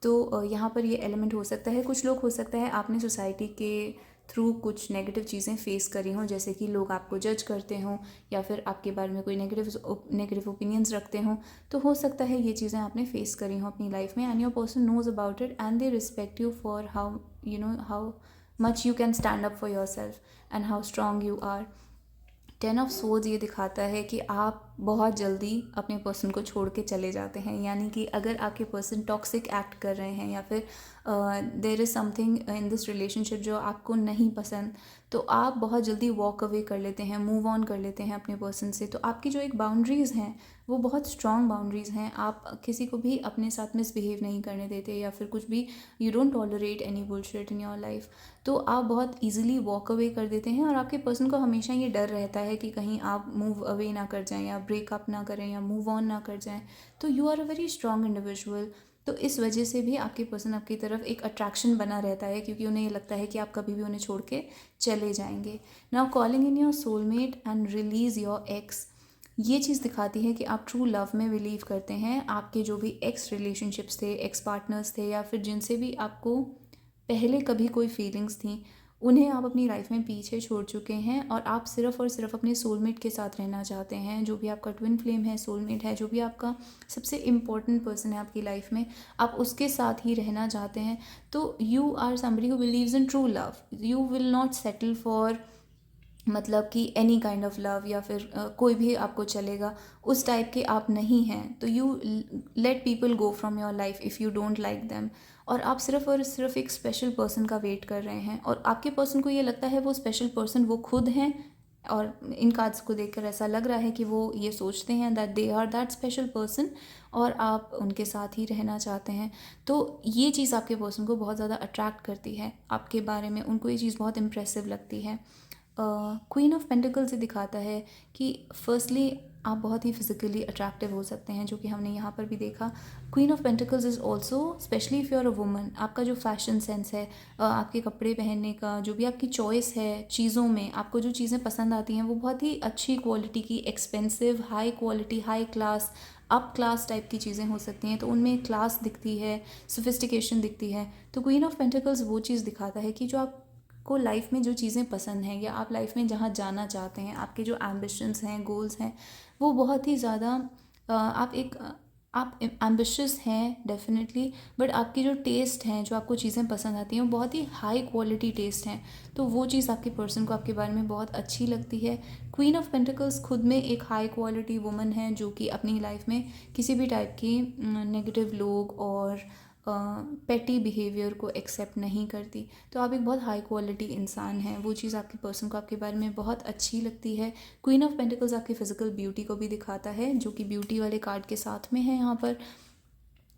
तो यहाँ पर ये एलिमेंट हो सकता है. कुछ लोग हो सकता है आपने सोसाइटी के थ्रू कुछ नेगेटिव चीज़ें फेस करी हों, जैसे कि लोग आपको जज करते हों, या फिर आपके बारे में कोई नेगेटिव ओपिनियंस रखते हों. तो हो सकता है ये चीज़ें आपने फेस करी हों अपनी लाइफ में, and your person knows about it, and they respect you for how much you can stand up for yourself and how strong you are. 10 of swords ये दिखाता है कि आप बहुत जल्दी अपने पर्सन को छोड़ के चले जाते हैं. यानी कि अगर आपके पर्सन टॉक्सिक एक्ट कर रहे हैं, या फिर there is something in this relationship जो आपको नहीं पसंद, तो आप बहुत जल्दी वॉक अवे कर लेते हैं, मूव ऑन कर लेते हैं अपने पर्सन से. तो आपकी जो एक बाउंड्रीज़ हैं वो बहुत स्ट्रॉन्ग बाउंड्रीज़ हैं. आप किसी को भी अपने साथ मिसबिहेव नहीं करने देते, या फिर कुछ भी, you don't tolerate any bullshit in your life. तो आप बहुत ईजिली वॉक अवे कर देते हैं, और आपके पर्सन को हमेशा ये डर रहता है कि कहीं आप मूव अवे ना कर जाएं, या ब्रेकअप ना करें, या मूव ऑन ना कर जाएं. तो you are a very strong individual. तो इस वजह से भी आपके पर्सन आपकी तरफ एक अट्रैक्शन बना रहता है, क्योंकि उन्हें ये लगता है कि आप कभी भी उन्हें छोड़ के चले जाएंगे। Now calling in your soulmate and release your x, ये चीज़ दिखाती है कि आप ट्रू लव में बिलीव करते हैं। आपके जो भी एक्स रिलेशनशिप्स थे, एक्स पार्टनर्स थे, या फिर जिनसे भी आपको पहले कभी कोई फीलिंग्स थी, उन्हें आप अपनी लाइफ में पीछे छोड़ चुके हैं और आप सिर्फ़ और सिर्फ अपने सोलमेट के साथ रहना चाहते हैं। जो भी आपका ट्विन फ्लेम है, सोलमेट है, जो भी आपका सबसे इम्पोर्टेंट पर्सन है आपकी लाइफ में, आप उसके साथ ही रहना चाहते हैं। तो you are somebody who believes in true love. You will not settle for मतलब कि एनी काइंड ऑफ लव, या फिर कोई भी आपको चलेगा, उस टाइप के आप नहीं हैं। तो you let people go from your life if you don't like them, और आप सिर्फ और सिर्फ एक स्पेशल पर्सन का वेट कर रहे हैं, और आपके पर्सन को ये लगता है वो स्पेशल पर्सन वो खुद हैं। और इन कार्ड्स को देखकर ऐसा लग रहा है कि वो ये सोचते हैं that they are that special person, और आप उनके साथ ही रहना चाहते हैं। तो ये चीज़ आपके पर्सन को बहुत ज़्यादा अट्रैक्ट करती है आपके बारे में, उनको ये चीज़ बहुत इम्प्रेसिव लगती है। क्वीन ऑफ पेंटिकल्स ये दिखाता है कि फर्स्टली आप बहुत ही फिजिकली अट्रैक्टिव हो सकते हैं, जो कि हमने यहाँ पर भी देखा। Queen of pentacles is also specially if you are a woman, आपका जो फैशन सेंस है, आपके कपड़े पहनने का, जो भी आपकी चॉइस है चीज़ों में, आपको जो चीज़ें पसंद आती हैं वो बहुत ही अच्छी क्वालिटी की, expensive, high quality, high class, up class type की चीज़ें हो सकती हैं। तो उनमें क्लास दिखती है, सोफिस्टिकेशन दिखती है। तो क्वीन ऑफ पेंटिकल्स वो चीज़ दिखाता है कि जो आप को लाइफ में जो चीज़ें पसंद हैं, या आप लाइफ में जहाँ जाना चाहते हैं, आपके जो एम्बिशंस हैं, गोल्स हैं, वो बहुत ही ज़्यादा आप एम्बिशियस हैं डेफिनेटली, बट आपकी जो टेस्ट हैं, जो आपको चीज़ें पसंद आती हैं, वो बहुत ही हाई क्वालिटी टेस्ट हैं। तो वो चीज़ आपके पर्सन को आपके बारे में बहुत अच्छी लगती है। क्वीन ऑफ पेंटिकल्स खुद में एक हाई क्वालिटी वुमन है, जो कि अपनी लाइफ में किसी भी टाइप की नेगेटिव लोग और पेटी बिहेवियर को एक्सेप्ट नहीं करती। तो आप एक बहुत हाई क्वालिटी इंसान हैं, वो चीज़ आपके पर्सन को आपके बारे में बहुत अच्छी लगती है। क्वीन ऑफ पेंटिकल्स आपकी फ़िज़िकल ब्यूटी को भी दिखाता है, जो कि ब्यूटी वाले कार्ड के साथ में है यहाँ पर।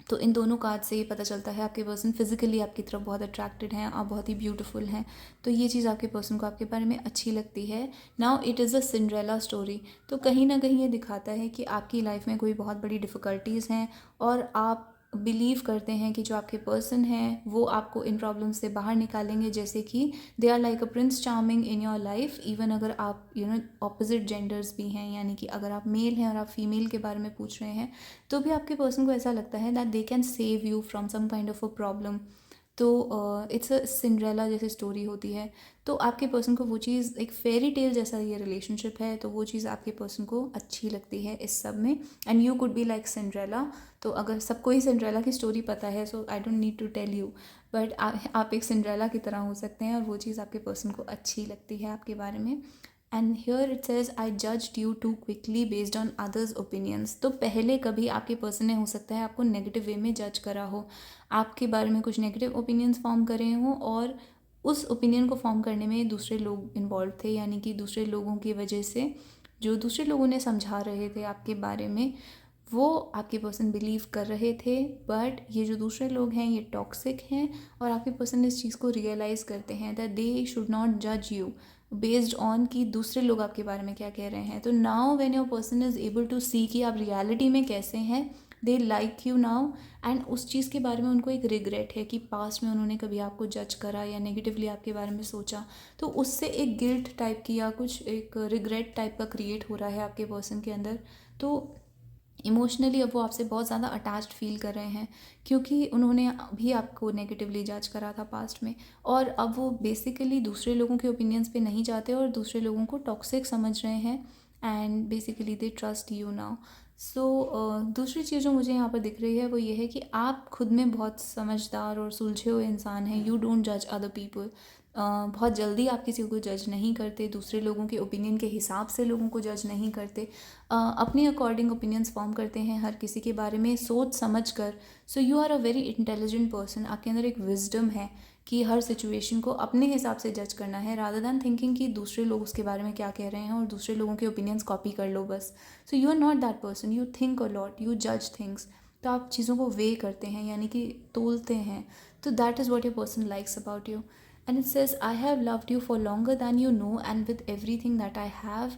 तो इन दोनों कार्ड से ये पता चलता है आपके पर्सन फिज़िकली आपकी तरफ बहुत अट्रैक्टेड हैं, आप बहुत ही ब्यूटीफुल हैं। तो ये चीज़ आपके पर्सन को आपके बारे में अच्छी लगती है। Now it is a Cinderella story. तो कहीं ना कहीं ये दिखाता है कि आपकी लाइफ में कोई बहुत बड़ी डिफ़िकल्टीज़ हैं, और आप बिलीव करते हैं कि जो आपके पर्सन हैं वो आपको इन प्रॉब्लम से बाहर निकालेंगे। जैसे कि they are like a prince charming in your life, even अगर आप ऑपोजिट जेंडर्स भी हैं, यानी कि अगर आप मेल हैं और आप फीमेल के बारे में पूछ रहे हैं, तो भी आपके पर्सन को ऐसा लगता है that they can save you from some kind of a problem. तो इट्स अ सिंड्रेला जैसी स्टोरी होती है। तो आपके पर्सन को वो चीज़ एक फेरी टेल जैसा ये रिलेशनशिप है, तो वो चीज़ आपके पर्सन को अच्छी लगती है इस सब में। And you could be like Cinderella. तो अगर सबको ही सिंड्रेला की स्टोरी पता है, so I don't need to tell you, but आप एक सिंड्रेला की तरह हो सकते हैं, और वो चीज़ आपके पर्सन को अच्छी लगती है आपके बारे में। And here it says I judged you too quickly based on others opinions. तो पहले कभी आपके पर्सन ने हो सकता है आपको नेगेटिव वे में जज करा हो, आपके बारे में कुछ नेगेटिव ओपिनियंस फॉर्म करे हों, और उस ओपिनियन को फॉर्म करने में दूसरे लोग इन्वॉल्व थे, यानी कि दूसरे लोगों की वजह से जो दूसरे लोगों ने समझा रहे थे आपके बारे में, वो आपके पर्सन बिलीव कर रहे थे। बट ये जो दूसरे लोग हैं ये टॉक्सिक हैं, और आपके पर्सन इस चीज़ को रियलाइज़ करते हैं दैट दे शुड नॉट जज यू बेस्ड ऑन कि दूसरे लोग आपके बारे में क्या कह रहे हैं। तो now when your person is able to see कि आप रियलिटी में कैसे हैं, दे लाइक यू नाउ। एंड उस चीज़ के बारे में उनको एक रिग्रेट है कि पास्ट में उन्होंने कभी आपको जज करा या नेगेटिवली आपके बारे में सोचा, तो उससे एक गिल्ट टाइप की या कुछ एक रिग्रेट टाइप का क्रिएट हो रहा है आपके पर्सन के अंदर। तो इमोशनली अब वो आपसे बहुत ज़्यादा अटैच्ड फील कर रहे हैं, क्योंकि उन्होंने भी आपको नेगेटिवली जज करा था पास्ट में, और अब वो बेसिकली दूसरे लोगों के ओपिनियंस पे नहीं जाते और दूसरे लोगों को टॉक्सिक समझ रहे हैं, and basically they trust you now. So दूसरी चीज़ जो मुझे यहाँ पर दिख रही है वो ये है कि आप खुद में बहुत समझदार और सुलझे हुए इंसान हैं। यू डोंट जज अदर पीपल। बहुत जल्दी आप किसी को जज नहीं करते, दूसरे लोगों के ओपिनियन के हिसाब से लोगों को जज नहीं करते, अपने अकॉर्डिंग ओपिनियंस फॉर्म करते हैं हर किसी के बारे में सोच समझ कर। So you are a very intelligent person. आपके अंदर एक विजडम है कि हर सिचुएशन को अपने हिसाब से जज करना है, रादर दैन थिंकिंग कि दूसरे लोग उसके बारे में क्या कह रहे हैं और दूसरे लोगों के ओपिनियंस कॉपी कर लो बस। So you are not that person, you think a lot, you जज थिंग्स। तो आप चीज़ों को वे करते हैं, यानी कि तोलते हैं। तो that is what your person likes about you. And it says I have loved you for longer than you know and with everything that I have.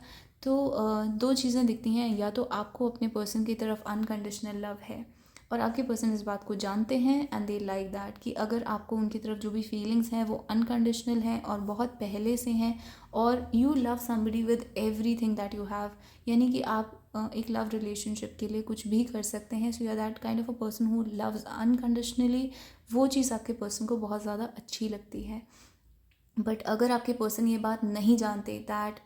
तो दो चीज़ें दिखती हैं, या तो आपको अपने पर्सन की तरफ अनकंडीशनल लव है, और आपके पर्सन इस बात को जानते हैं एंड दे लाइक दैट कि अगर आपको उनकी तरफ जो भी फीलिंग्स हैं वो अनकंडीशनल हैं और बहुत पहले से हैं, और you love somebody with everything that you have, यानी कि आप एक लव रिलेशनशिप के लिए कुछ भी कर सकते हैं. So you are that kind of a person who loves unconditionally. वो चीज़ आपके पर्सन को बहुत ज़्यादा अच्छी लगती है. बट अगर आपके पर्सन ये बात नहीं जानते that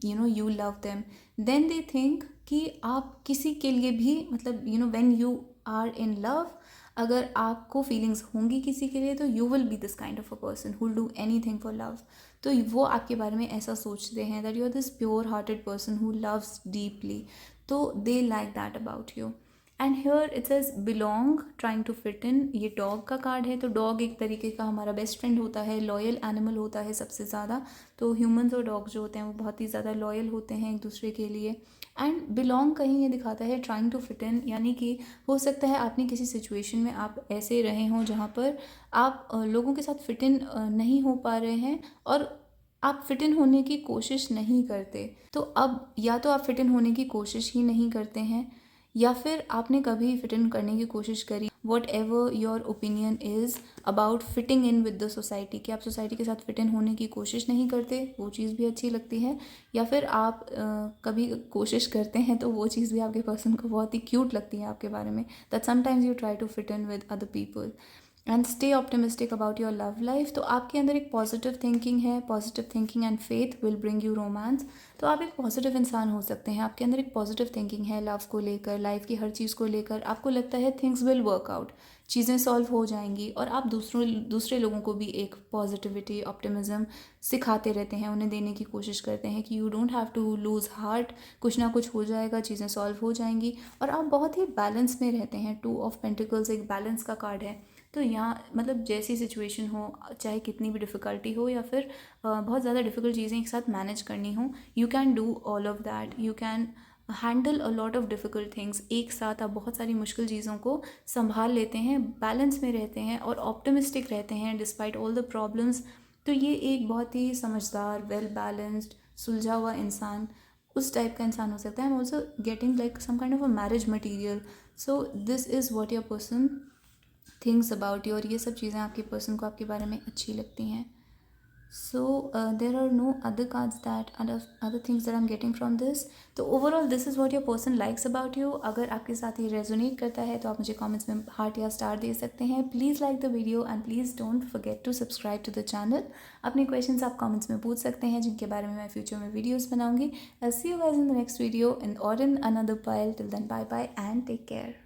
you love them, then they think कि आप किसी के लिए भी, मतलब when you are in love, अगर आपको फीलिंग्स होंगी किसी के लिए तो you will be this kind of a person who will do any thing for love. तो वो आपके बारे में ऐसा सोचते हैं that you are this pure hearted person who loves deeply. तो they like that about you. And here it says belong, trying to fit in. ये डॉग का कार्ड है. तो डॉग एक तरीके का हमारा बेस्ट फ्रेंड होता है, लॉयल एनिमल होता है सबसे ज़्यादा. तो ह्यूमंस और डॉग जो होते हैं वो बहुत ही ज़्यादा लॉयल होते हैं एक दूसरे के लिए. एंड बिलोंग कहीं ये दिखाता है ट्राइंग टू फिट इन, यानी कि हो सकता है आपने किसी सिचुएशन में आप ऐसे रहे हों जहाँ पर आप लोगों के साथ फिट इन नहीं हो पा रहे हैं और आप फिट इन होने की कोशिश नहीं करते. तो अब या तो आप फिट इन होने की कोशिश ही नहीं करते हैं, या फिर आपने कभी फिट इन करने की कोशिश करी. What ever your opinion is about fitting in with the society, कि आप सोसाइटी के साथ फिट इन होने की कोशिश नहीं करते, वो चीज़ भी अच्छी लगती है. या फिर आप कभी कोशिश करते हैं तो वो चीज़ भी आपके पर्सन को बहुत ही क्यूट लगती है आपके बारे में, that sometimes you try to fit in with other people. And stay optimistic about your love life. तो आपके अंदर एक पॉजिटिव थिंकिंग है. Positive thinking and faith will bring you romance. तो आप एक पॉजिटिव इंसान हो सकते हैं. आपके अंदर एक पॉजिटिव थिंकिंग है लव को लेकर, लाइफ की हर चीज़ को लेकर. आपको लगता है थिंग्स विल वर्क आउट, चीज़ें सॉल्व हो जाएंगी, और आप दूसरे लोगों को भी एक पॉजिटिविटी, ऑप्टिमिज्म सिखाते रहते हैं, उन्हें देने की कोशिश करते हैं कि you don't have to lose heart, कुछ ना कुछ हो जाएगा, चीज़ें सॉल्व हो जाएंगी. और आप बहुत ही बैलेंस में रहते हैं. 2 ऑफ पेंटिकल्स एक बैलेंस का कार्ड है. तो यहाँ मतलब जैसी सिचुएशन हो, चाहे कितनी भी डिफ़िकल्टी हो या फिर बहुत ज़्यादा डिफ़िकल्ट चीज़ें एक साथ मैनेज करनी हो, you can do all of that. You can handle a lot of difficult things. एक साथ आप बहुत सारी मुश्किल चीज़ों को संभाल लेते हैं, बैलेंस में रहते हैं और ऑप्टिमिस्टिक रहते हैं डिस्पाइट ऑल द प्रॉब्लम्स. तो ये एक बहुत ही समझदार, वेल बैलेंस्ड, सुलझा हुआ इंसान, उस टाइप का इंसान हो सकता है. I am also getting like some kind of a marriage material. So this is what your person things about you. और ये सब चीज़ें आपके पर्सन को आपके बारे में अच्छी लगती हैं. So there are no other cards that other things that I am getting from this. तो overall this is what your person likes about you. अगर आपके साथ ये रेजोनेट करता है तो आप मुझे कमेंट्स में हार्ट या स्टार दे सकते हैं. Please like the video and please don't forget to subscribe to the channel. अपने क्वेश्चंस आप कमेंट्स में पूछ सकते हैं जिनके बारे में मैं फ्यूचर में वीडियोज़ बनाऊंगी. I see you guys in the next video in another pile. Till then bye bye and take care.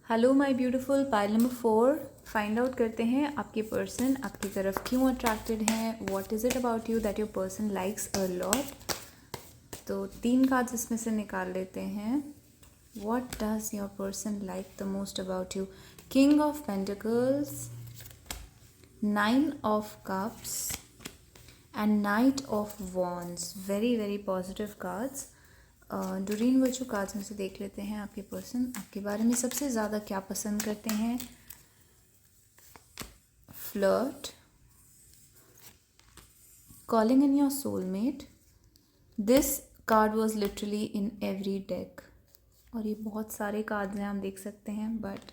Hello my beautiful. Pile number 4 find out करते हैं आपके पर्सन आपकी तरफ क्यों अट्रैक्टेड हैं. What is it about you that your person likes a lot. तो 3 कार्ड्स इसमें से निकाल लेते हैं. What does your person like the most about you. King of pentacles, 9 of cups and knight of wands. Very very positive cards. Doreen Virtue cards में से देख लेते हैं आपके पर्सन आपके बारे में सबसे ज़्यादा क्या पसंद करते हैं. Flirt, calling in your soulmate. This card was literally in every deck. और ये बहुत सारे कार्ड्स हैं हम देख सकते हैं, but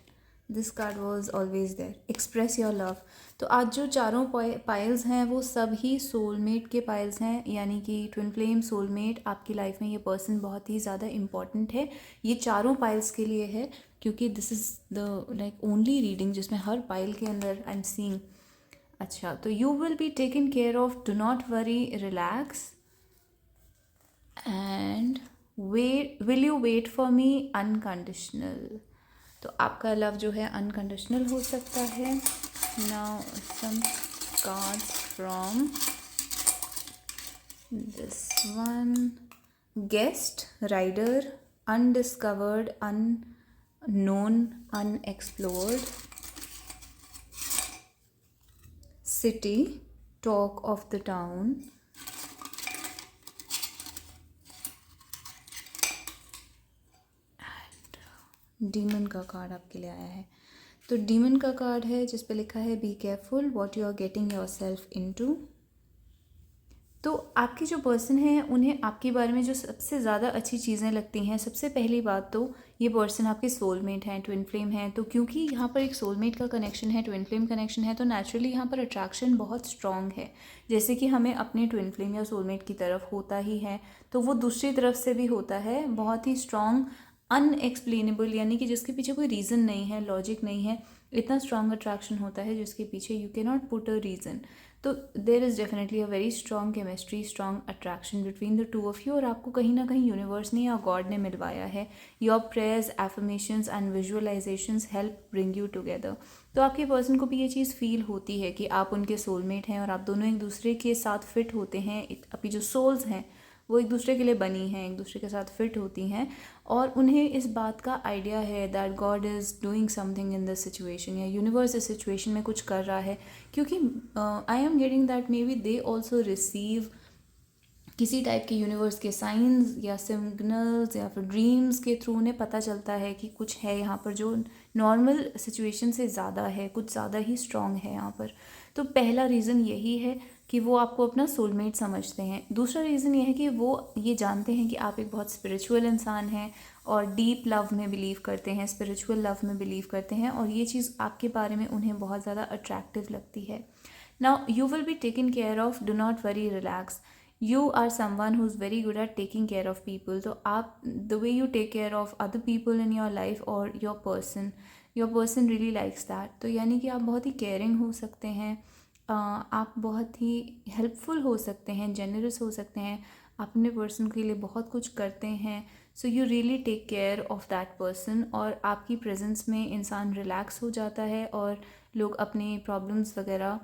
this card was always there. Express your love. तो आज जो चारों पाइल्स हैं वो सब ही सोलमेट के पाइल्स हैं, यानी कि ट्विन फ्लेम, सोलमेट. आपकी लाइफ में ये पर्सन बहुत ही ज़्यादा इम्पॉर्टेंट है. ये चारों पाइल्स के लिए है क्योंकि this is the like only reading जिसमें हर पाइल के अंदर आई एम सीइंग. अच्छा, तो you will be taken care of. Do not worry, relax. And will you wait for me, unconditional. तो आपका लव जो है अनकंडीशनल हो सकता है. Now some cards from this one. Guest, rider, undiscovered, unknown, unexplored. City, talk of the town. Demon का कार्ड आपके लिए आया है. तो डीमन का कार्ड है जिस पे लिखा है be careful what you are getting yourself into. तो आपके जो पर्सन हैं उन्हें आपके बारे में जो सबसे ज़्यादा अच्छी चीज़ें लगती हैं, सबसे पहली बात तो ये पर्सन आपके सोलमेट हैं, ट्विन फ्लेम हैं। तो क्योंकि यहाँ पर एक सोलमेट का कनेक्शन है, ट्विन फ्लेम कनेक्शन है, तो नेचुरली यहाँ पर अट्रैक्शन बहुत स्ट्रॉन्ग है। जैसे कि हमें अपने ट्विन फ्लेम या सोलमेट की तरफ होता ही है, तो वो दूसरी तरफ से भी होता है, बहुत ही स्ट्रॉन्ग, अनएक्सप्लेनेबल, यानी कि जिसके पीछे कोई रीज़न नहीं है, लॉजिक नहीं है, इतना स्ट्रॉन्ग अट्रैक्शन होता है जिसके पीछे you can not put a reason. तो there is definitely a very strong chemistry, strong attraction between the two of you, और आपको कहीं ना कहीं यूनिवर्स ने या गॉड ने मिलवाया है। Your prayers, affirmations and visualisations help bring you together. तो आपके पर्सन को भी ये चीज़ फील होती है कि आप उनके सोलमेट हैं और आप दोनों एक दूसरे के साथ फिट होते हैं। आपकी जो सोल्स हैं वो एक दूसरे के लिए बनी हैं, एक दूसरे के साथ फिट होती हैं, और उन्हें इस बात का आइडिया है that God is doing something in this situation, या यूनिवर्स इस सिचुएशन में कुछ कर रहा है। क्योंकि आई am getting that may be they also receive किसी टाइप के यूनिवर्स के साइंस या सिग्नल्स या फिर ड्रीम्स के थ्रू उन्हें पता चलता है कि कुछ है यहाँ पर जो नॉर्मल सिचुएशन से ज़्यादा है, कुछ ज़्यादा ही स्ट्रॉन्ग है यहाँ पर। तो पहला रीज़न यही है कि वो आपको अपना सोलमेट समझते हैं। दूसरा रीज़न ये है कि वो ये जानते हैं कि आप एक बहुत स्पिरिचुअल इंसान हैं और डीप लव में बिलीव करते हैं, स्पिरिचुअल लव में बिलीव करते हैं, और ये चीज़ आपके बारे में उन्हें बहुत ज़्यादा अट्रैक्टिव लगती है। Now you will be taken care of, do not worry, relax. You are someone who is very good at taking care of people. तो आप the way you take care of other people in your life और your person really likes that. तो यानी कि आप बहुत ही केयरिंग हो सकते हैं, आप बहुत ही हेल्पफुल हो सकते हैं, जेनरस हो सकते हैं, आप अपने पर्सन के लिए बहुत कुछ करते हैं। So you really take care of that person, और आपकी प्रेजेंस में इंसान रिलैक्स हो जाता है और लोग अपने प्रॉब्लम्स वगैरह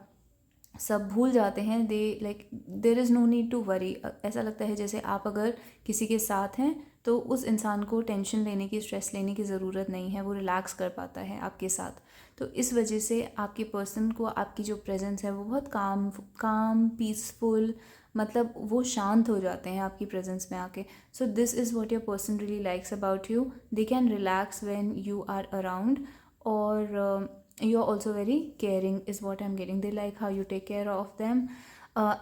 सब भूल जाते हैं। They like there is no need to worry. ऐसा लगता है जैसे आप अगर किसी के साथ हैं तो उस इंसान को टेंशन लेने की, स्ट्रेस लेने की ज़रूरत नहीं है, वो रिलैक्स कर पाता है आपके साथ। तो इस वजह से आपके पर्सन को आपकी जो प्रेजेंस है वो बहुत काम पीसफुल, मतलब वो शांत हो जाते हैं आपकी प्रेजेंस में आके। So this is what your person really likes about you. They can relax when you are around, और you are also very caring is what I'm getting. They like how you take care of them.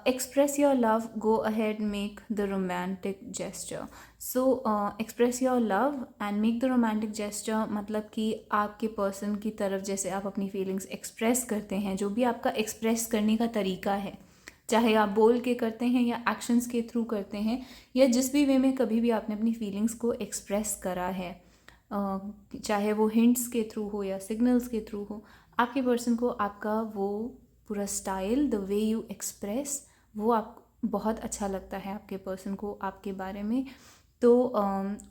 Express your love, go ahead, make the romantic gesture. So express your love and make the romantic gesture, मतलब कि आपके पर्सन की तरफ जैसे आप अपनी फीलिंग्स एक्सप्रेस करते हैं, जो भी आपका एक्सप्रेस करने का तरीका है, चाहे आप बोल के करते हैं या एक्शंस के थ्रू करते हैं, या जिस भी वे में कभी भी आपने अपनी फीलिंग्स को एक्सप्रेस करा है, चाहे वो हिंट्स के थ्रू हो या सिग्नल्स के थ्रू हो, आपके पर्सन को आपका वो पूरा style, the way you express, वो आप बहुत अच्छा लगता है आपके पर्सन को आपके बारे में। तो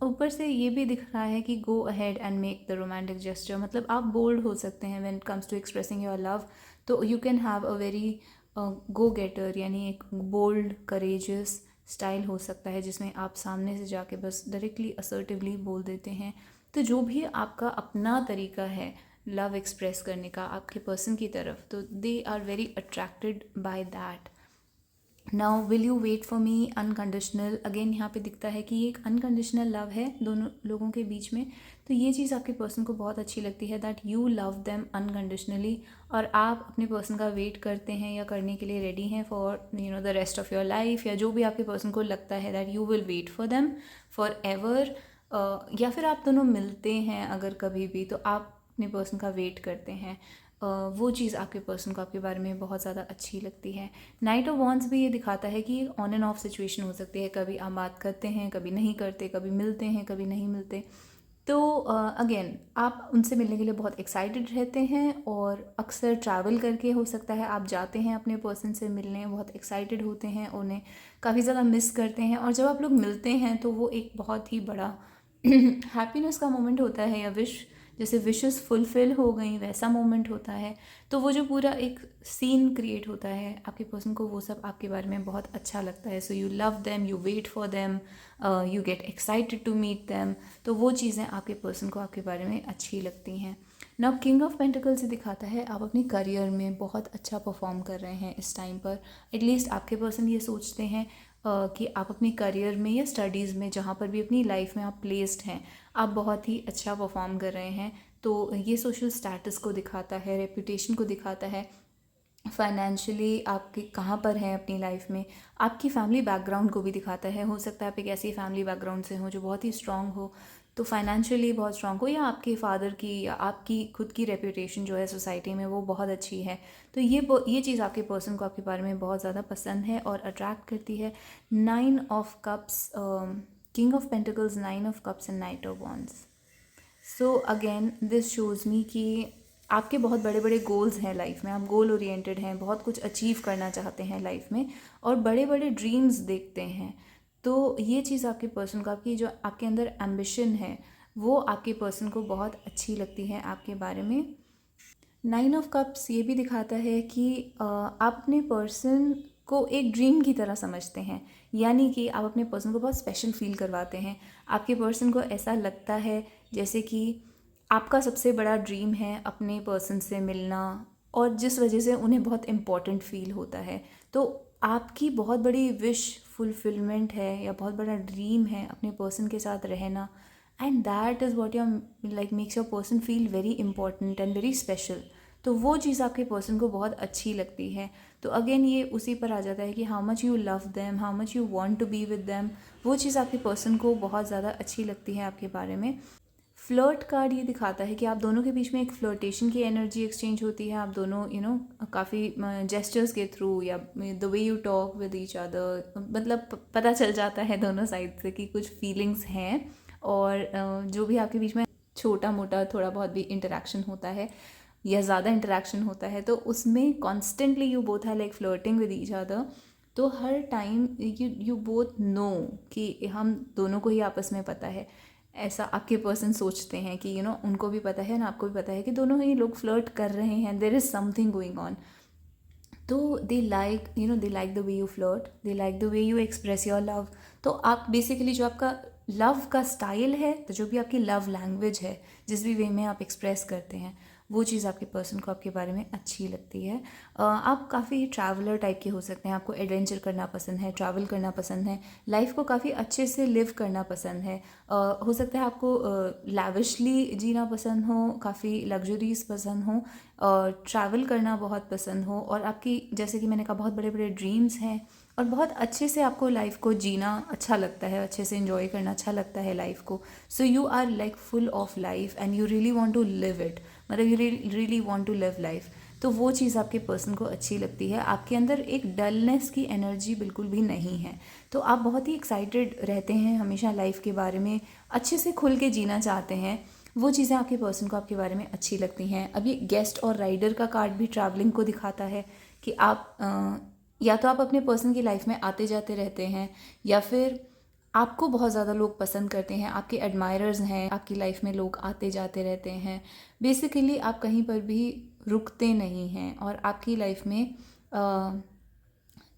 ऊपर से ये भी दिख रहा है कि go ahead and make the romantic gesture, मतलब आप बोल्ड हो सकते हैं when it comes to expressing your love. तो you can have a very go getter, यानी एक बोल्ड करेजियस स्टाइल हो सकता है जिसमें आप सामने से जाके बस डायरेक्टली असर्टिवली बोल देते हैं। तो जो भी आपका अपना तरीका है लव एक्सप्रेस करने का आपके पर्सन की तरफ, तो they are very attracted by that. Now will you wait for me unconditional, again यहाँ पे दिखता है कि ये एक अनकंडीशनल लव है दोनों लोगों के बीच में। तो ये चीज़ आपके पर्सन को बहुत अच्छी लगती है, that you love them unconditionally, और आप अपने पर्सन का वेट करते हैं या करने के लिए रेडी हैं for the rest of your life, या जो भी आपके पर्सन को लगता है that you will wait for them forever एवर। या फिर आप दोनों मिलते हैं अगर कभी भी, तो आप अपने पर्सन का वेट करते हैं। वो चीज़ आपके पर्सन को आपके बारे में बहुत ज़्यादा अच्छी लगती है। नाइट ऑफ वॉन्ड्स भी ये दिखाता है कि ऑन एंड ऑफ सिचुएशन हो सकती है, कभी आप बात करते हैं, कभी नहीं करते, कभी मिलते हैं, कभी नहीं मिलते। तो अगेन आप उनसे मिलने के लिए बहुत एक्साइटेड रहते हैं, और अक्सर ट्रैवल करके हो सकता है आप जाते हैं अपने पर्सन से मिलने, बहुत एक्साइटेड होते हैं, उन्हें काफ़ी ज़्यादा मिस करते हैं, और जब आप लोग मिलते हैं तो वो एक बहुत ही बड़ा हैप्पीनेस का मोमेंट होता है, या जैसे विशेस फुलफिल हो गई वैसा मोमेंट होता है। तो वो जो पूरा एक सीन क्रिएट होता है आपके पर्सन को, वो सब आपके बारे में बहुत अच्छा लगता है। So you love them, you wait for them, you get excited to meet them. तो वो चीज़ें आपके पर्सन को आपके बारे में अच्छी लगती हैं। नाउ किंग ऑफ पेंटिकल्स से दिखाता है आप अपने करियर में बहुत अच्छा परफॉर्म कर रहे हैं इस टाइम पर। एटलीस्ट आपके पर्सन ये सोचते हैं कि आप अपने करियर में या स्टडीज़ में, जहाँ पर भी अपनी लाइफ में आप प्लेस्ड हैं, आप बहुत ही अच्छा परफॉर्म कर रहे हैं। तो ये सोशल स्टेटस को दिखाता है, रेपुटेशन को दिखाता है। फाइनेंशियली आपके कहाँ पर हैं अपनी लाइफ में, आपकी फैमिली बैकग्राउंड को भी दिखाता है। हो सकता है आप एक ऐसी फैमिली बैकग्राउंड से हो जो बहुत ही स्ट्रांग हो, तो फाइनेंशियली बहुत स्ट्रांग हो, या आपके फादर की या आपकी खुद की रेपुटेशन जो है सोसाइटी में वो बहुत अच्छी है। तो ये चीज़ आपके पर्सन को आपके बारे में बहुत ज़्यादा पसंद है और अट्रैक्ट करती है। 9 of cups, king of pentacles, 9 of cups and knight of wands. So again this shows me कि आपके बहुत बड़े बड़े गोल्स हैं लाइफ में, आप गोल ओरिएंटेड हैं, बहुत कुछ अचीव करना चाहते हैं लाइफ में और बड़े बड़े ड्रीम्स देखते हैं। तो ये चीज़ आपके पर्सन को, आपकी जो आपके अंदर एम्बिशन है वो आपके पर्सन को बहुत अच्छी लगती है आपके बारे में। 9 ऑफ कप्स ये भी दिखाता है कि आप अपने पर्सन को एक ड्रीम की तरह समझते हैं, यानी कि आप अपने पर्सन को बहुत स्पेशल फील करवाते हैं। आपके पर्सन को ऐसा लगता है जैसे कि आपका सबसे बड़ा ड्रीम है अपने पर्सन से मिलना, और जिस वजह से उन्हें बहुत इम्पोर्टेंट फील होता है। तो आपकी बहुत बड़ी विश फुलफिलमेंट है या बहुत बड़ा ड्रीम है अपने पर्सन के साथ रहना, and that is what your like makes your person feel very important and very special. तो वो चीज़ आपके पर्सन को बहुत अच्छी लगती है। तो अगेन ये उसी पर आ जाता है कि how much you love them, how much you want to be with them, वो चीज़ आपके पर्सन को बहुत ज़्यादा अच्छी लगती है आपके बारे में। फ्लर्ट कार्ड ये दिखाता है कि आप दोनों के बीच में एक फ्लर्टेशन की एनर्जी एक्सचेंज होती है। आप दोनों काफ़ी जेस्चर्स के थ्रू या the way you talk with each other, मतलब पता चल जाता है दोनों साइड से कि कुछ फीलिंग्स हैं। और जो भी आपके बीच में छोटा मोटा थोड़ा बहुत भी इंटरेक्शन होता है या ज़्यादा इंटरेक्शन होता है, तो उसमें कॉन्स्टेंटली यू बोथ है like flirting with each other. तो हर टाइम यू बोथ नो कि हम दोनों को ही आपस में पता है, ऐसा आपके पर्सन सोचते हैं कि उनको भी पता है ना, आपको भी पता है कि दोनों ही लोग फ्लर्ट कर रहे हैं, there is something going on. तो they like the way you flirt, they like the way you express your love. तो आप बेसिकली जो आपका लव का स्टाइल है, तो जो भी आपकी लव लैंग्वेज है, जिस भी वे में आप एक्सप्रेस करते हैं, वो चीज़ आपके पर्सन को आपके बारे में अच्छी लगती है। आप काफ़ी ट्रैवलर टाइप के हो सकते हैं, आपको एडवेंचर करना पसंद है, ट्रैवल करना पसंद है, लाइफ को काफ़ी अच्छे से लिव करना पसंद है। हो सकता है आपको लैविशली जीना पसंद हो, काफ़ी लग्जरीज पसंद हो, ट्रैवल करना बहुत पसंद हो, और आपकी जैसे कि मैंने कहा बहुत बड़े बड़े ड्रीम्स हैं, और बहुत अच्छे से आपको लाइफ को जीना अच्छा लगता है, अच्छे से एंजॉय करना अच्छा लगता है लाइफ को। So you are like full of life and you really want to live it, मतलब you really want to live life. तो वो चीज़ आपके पर्सन को अच्छी लगती है। आपके अंदर एक डलनेस की एनर्जी बिल्कुल भी नहीं है। तो आप बहुत ही एक्साइटेड रहते हैं हमेशा लाइफ के बारे में, अच्छे से खुल के जीना चाहते हैं। वो चीज़ें आपके पर्सन को आपके बारे में अच्छी लगती हैं। अब ये गेस्ट और राइडर का कार्ड भी ट्रैवलिंग को दिखाता है कि आप या तो आप अपने पर्सन की लाइफ में आते जाते रहते हैं, या फिर आपको बहुत ज़्यादा लोग पसंद करते हैं, आपके एडमायरर्स हैं, आपकी लाइफ में लोग आते जाते रहते हैं। बेसिकली आप कहीं पर भी रुकते नहीं हैं, और आपकी लाइफ में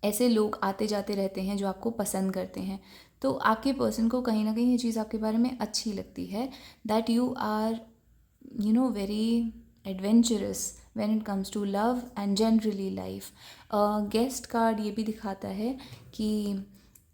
ऐसे लोग आते जाते रहते हैं जो आपको पसंद करते हैं। तो आपके पर्सन को कहीं ना कहीं ये चीज़ आपके बारे में अच्छी लगती है, that you are very adventurous when it comes to love and generally life. Guest card ये भी दिखाता है कि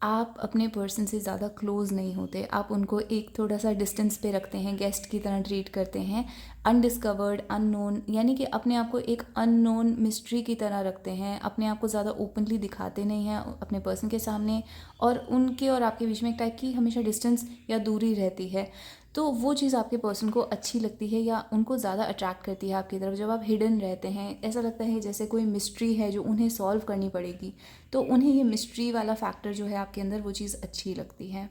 आप अपने पर्सन से ज़्यादा क्लोज नहीं होते, आप उनको एक थोड़ा सा डिस्टेंस पे रखते हैं, गेस्ट की तरह ट्रीट करते हैं, अनडिस्कवर्ड, अननोन, यानी कि अपने आप को एक अननोन मिस्ट्री की तरह रखते हैं, अपने आप को ज़्यादा ओपनली दिखाते नहीं हैं अपने पर्सन के सामने, और उनके और आपके बीच में एक टाइप की हमेशा डिस्टेंस या दूरी रहती है। तो वो चीज़ आपके पर्सन को अच्छी लगती है या उनको ज़्यादा अट्रैक्ट करती है आपकी तरफ। जब आप हिडन रहते हैं, ऐसा लगता है जैसे कोई मिस्ट्री है जो उन्हें सॉल्व करनी पड़ेगी, तो उन्हें ये मिस्ट्री वाला फैक्टर जो है आपके अंदर, वो चीज़ अच्छी लगती है।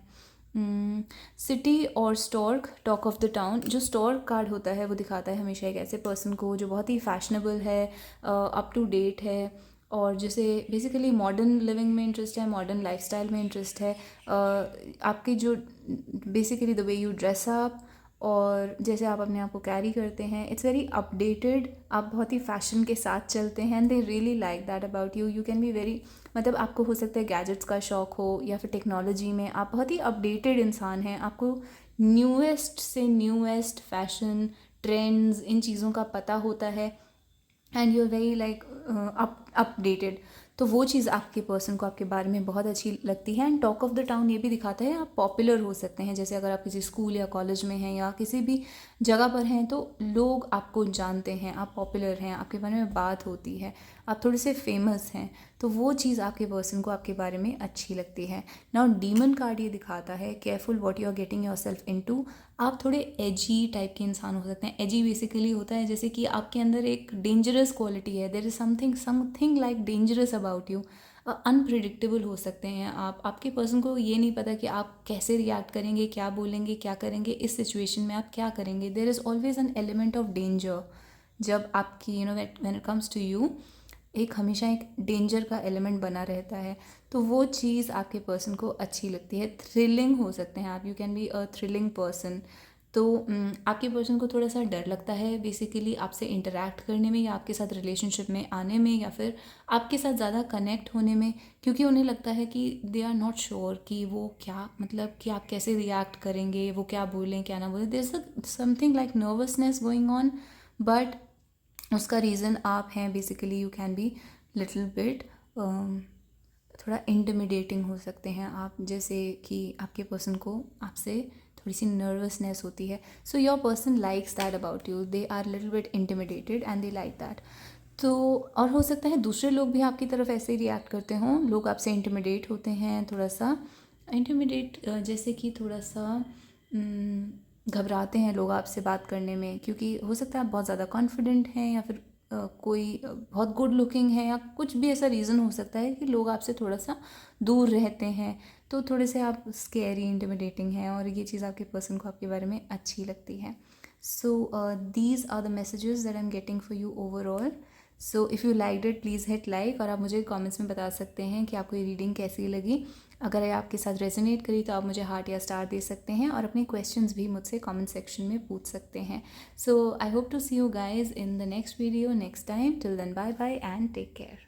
सिटी और stork, talk of the town, जो स्टॉर्क कार्ड होता है वो दिखाता है हमेशा एक ऐसे पर्सन को जो बहुत ही फैशनेबल है, अप टू डेट है, और जिसे बेसिकली मॉडर्न लिविंग में इंटरेस्ट है, मॉडर्न लाइफस्टाइल में इंटरेस्ट है। आपकी जो basically the way you dress up और जैसे आप अपने आप को कैरी करते हैं, इट्स वेरी अपडेटेड, आप बहुत ही फैशन के साथ चलते हैं, and they really like that about you. You can be very, मतलब आपको हो सकता है गैजेट्स का शौक़ हो, या फिर टेक्नोलॉजी में आप बहुत ही अपडेटेड इंसान हैं, आपको न्यूएस्ट से न्यूएस्ट फैशन ट्रेंड्स, इन चीज़ों का पता होता है, and you are very like updated. तो वो चीज़ आपके पर्सन को आपके बारे में बहुत अच्छी लगती है। And talk of the town ये भी दिखाता है आप पॉपुलर हो सकते हैं। जैसे अगर आप किसी स्कूल या कॉलेज में हैं या किसी भी जगह पर हैं तो लोग आपको जानते हैं, आप पॉपुलर हैं, आपके बारे में बात होती है, आप थोड़े से फेमस हैं। तो वो चीज़ आपके पर्सन को आपके बारे में अच्छी लगती है। नाउ डीमन कार्ड ये दिखाता है careful what you are getting yourself into. आप थोड़े एजी टाइप के इंसान हो सकते हैं। एजी बेसिकली होता है जैसे कि आपके अंदर एक डेंजरस क्वालिटी है, there is something like dangerous about you. Unpredictable हो सकते हैं आप। आपके पर्सन को ये नहीं पता कि आप कैसे रिएक्ट करेंगे, क्या बोलेंगे, क्या करेंगे, इस सिचुएशन में आप क्या करेंगे। There is always an element of danger. जब आपकी when it comes to you एक हमेशा एक डेंजर का एलिमेंट बना रहता है। तो वो चीज़ आपके पर्सन को अच्छी लगती है। थ्रिलिंग हो सकते हैं आप, you can be a thrilling person. तो आपके पर्सन को थोड़ा सा डर लगता है बेसिकली आपसे इंटरेक्ट करने में या आपके साथ रिलेशनशिप में आने में या फिर आपके साथ ज़्यादा कनेक्ट होने में, क्योंकि उन्हें लगता है कि दे आर नॉट श्योर कि वो क्या मतलब कि आप कैसे रिएक्ट करेंगे, वो क्या बोलें क्या ना बोलें। There is something like nervousness going on, but उसका रीज़न आप हैं basically. You can be little bit थोड़ा इंटिमिडेटिंग हो सकते हैं आप, जैसे कि आपके पर्सन को आपसे थोड़ी सी नर्वसनेस होती है। So your person likes that about you, they are little bit intimidated and they like that. तो और हो सकता है दूसरे लोग भी आपकी तरफ ऐसे ही रिएक्ट करते हों। लोग आपसे इंटिमिडेट होते हैं, थोड़ा सा इंटिमिडेट जैसे कि थोड़ा सा घबराते हैं लोग आपसे बात करने में, क्योंकि हो सकता है आप बहुत ज़्यादा कॉन्फिडेंट हैं या फिर कोई बहुत गुड लुकिंग है या कुछ भी ऐसा रीज़न हो सकता है कि लोग आपसे थोड़ा सा दूर रहते हैं। तो थोड़े से आप स्केरी इंटिमिडेटिंग हैं और ये चीज़ आपके पर्सन को आपके बारे में अच्छी लगती है। So these are the messages that I am getting for you overall. So if you like it please hit like, और आप मुझे कमेंट्स में बता सकते हैं कि आपको ये रीडिंग कैसी लगी। अगर ये आपके साथ रेजोनेट करी तो आप मुझे हार्ट या स्टार दे सकते हैं और अपने क्वेश्चंस भी मुझसे कमेंट सेक्शन में पूछ सकते हैं। So I hope to see you guys in the next video next time. Till then bye bye and take care.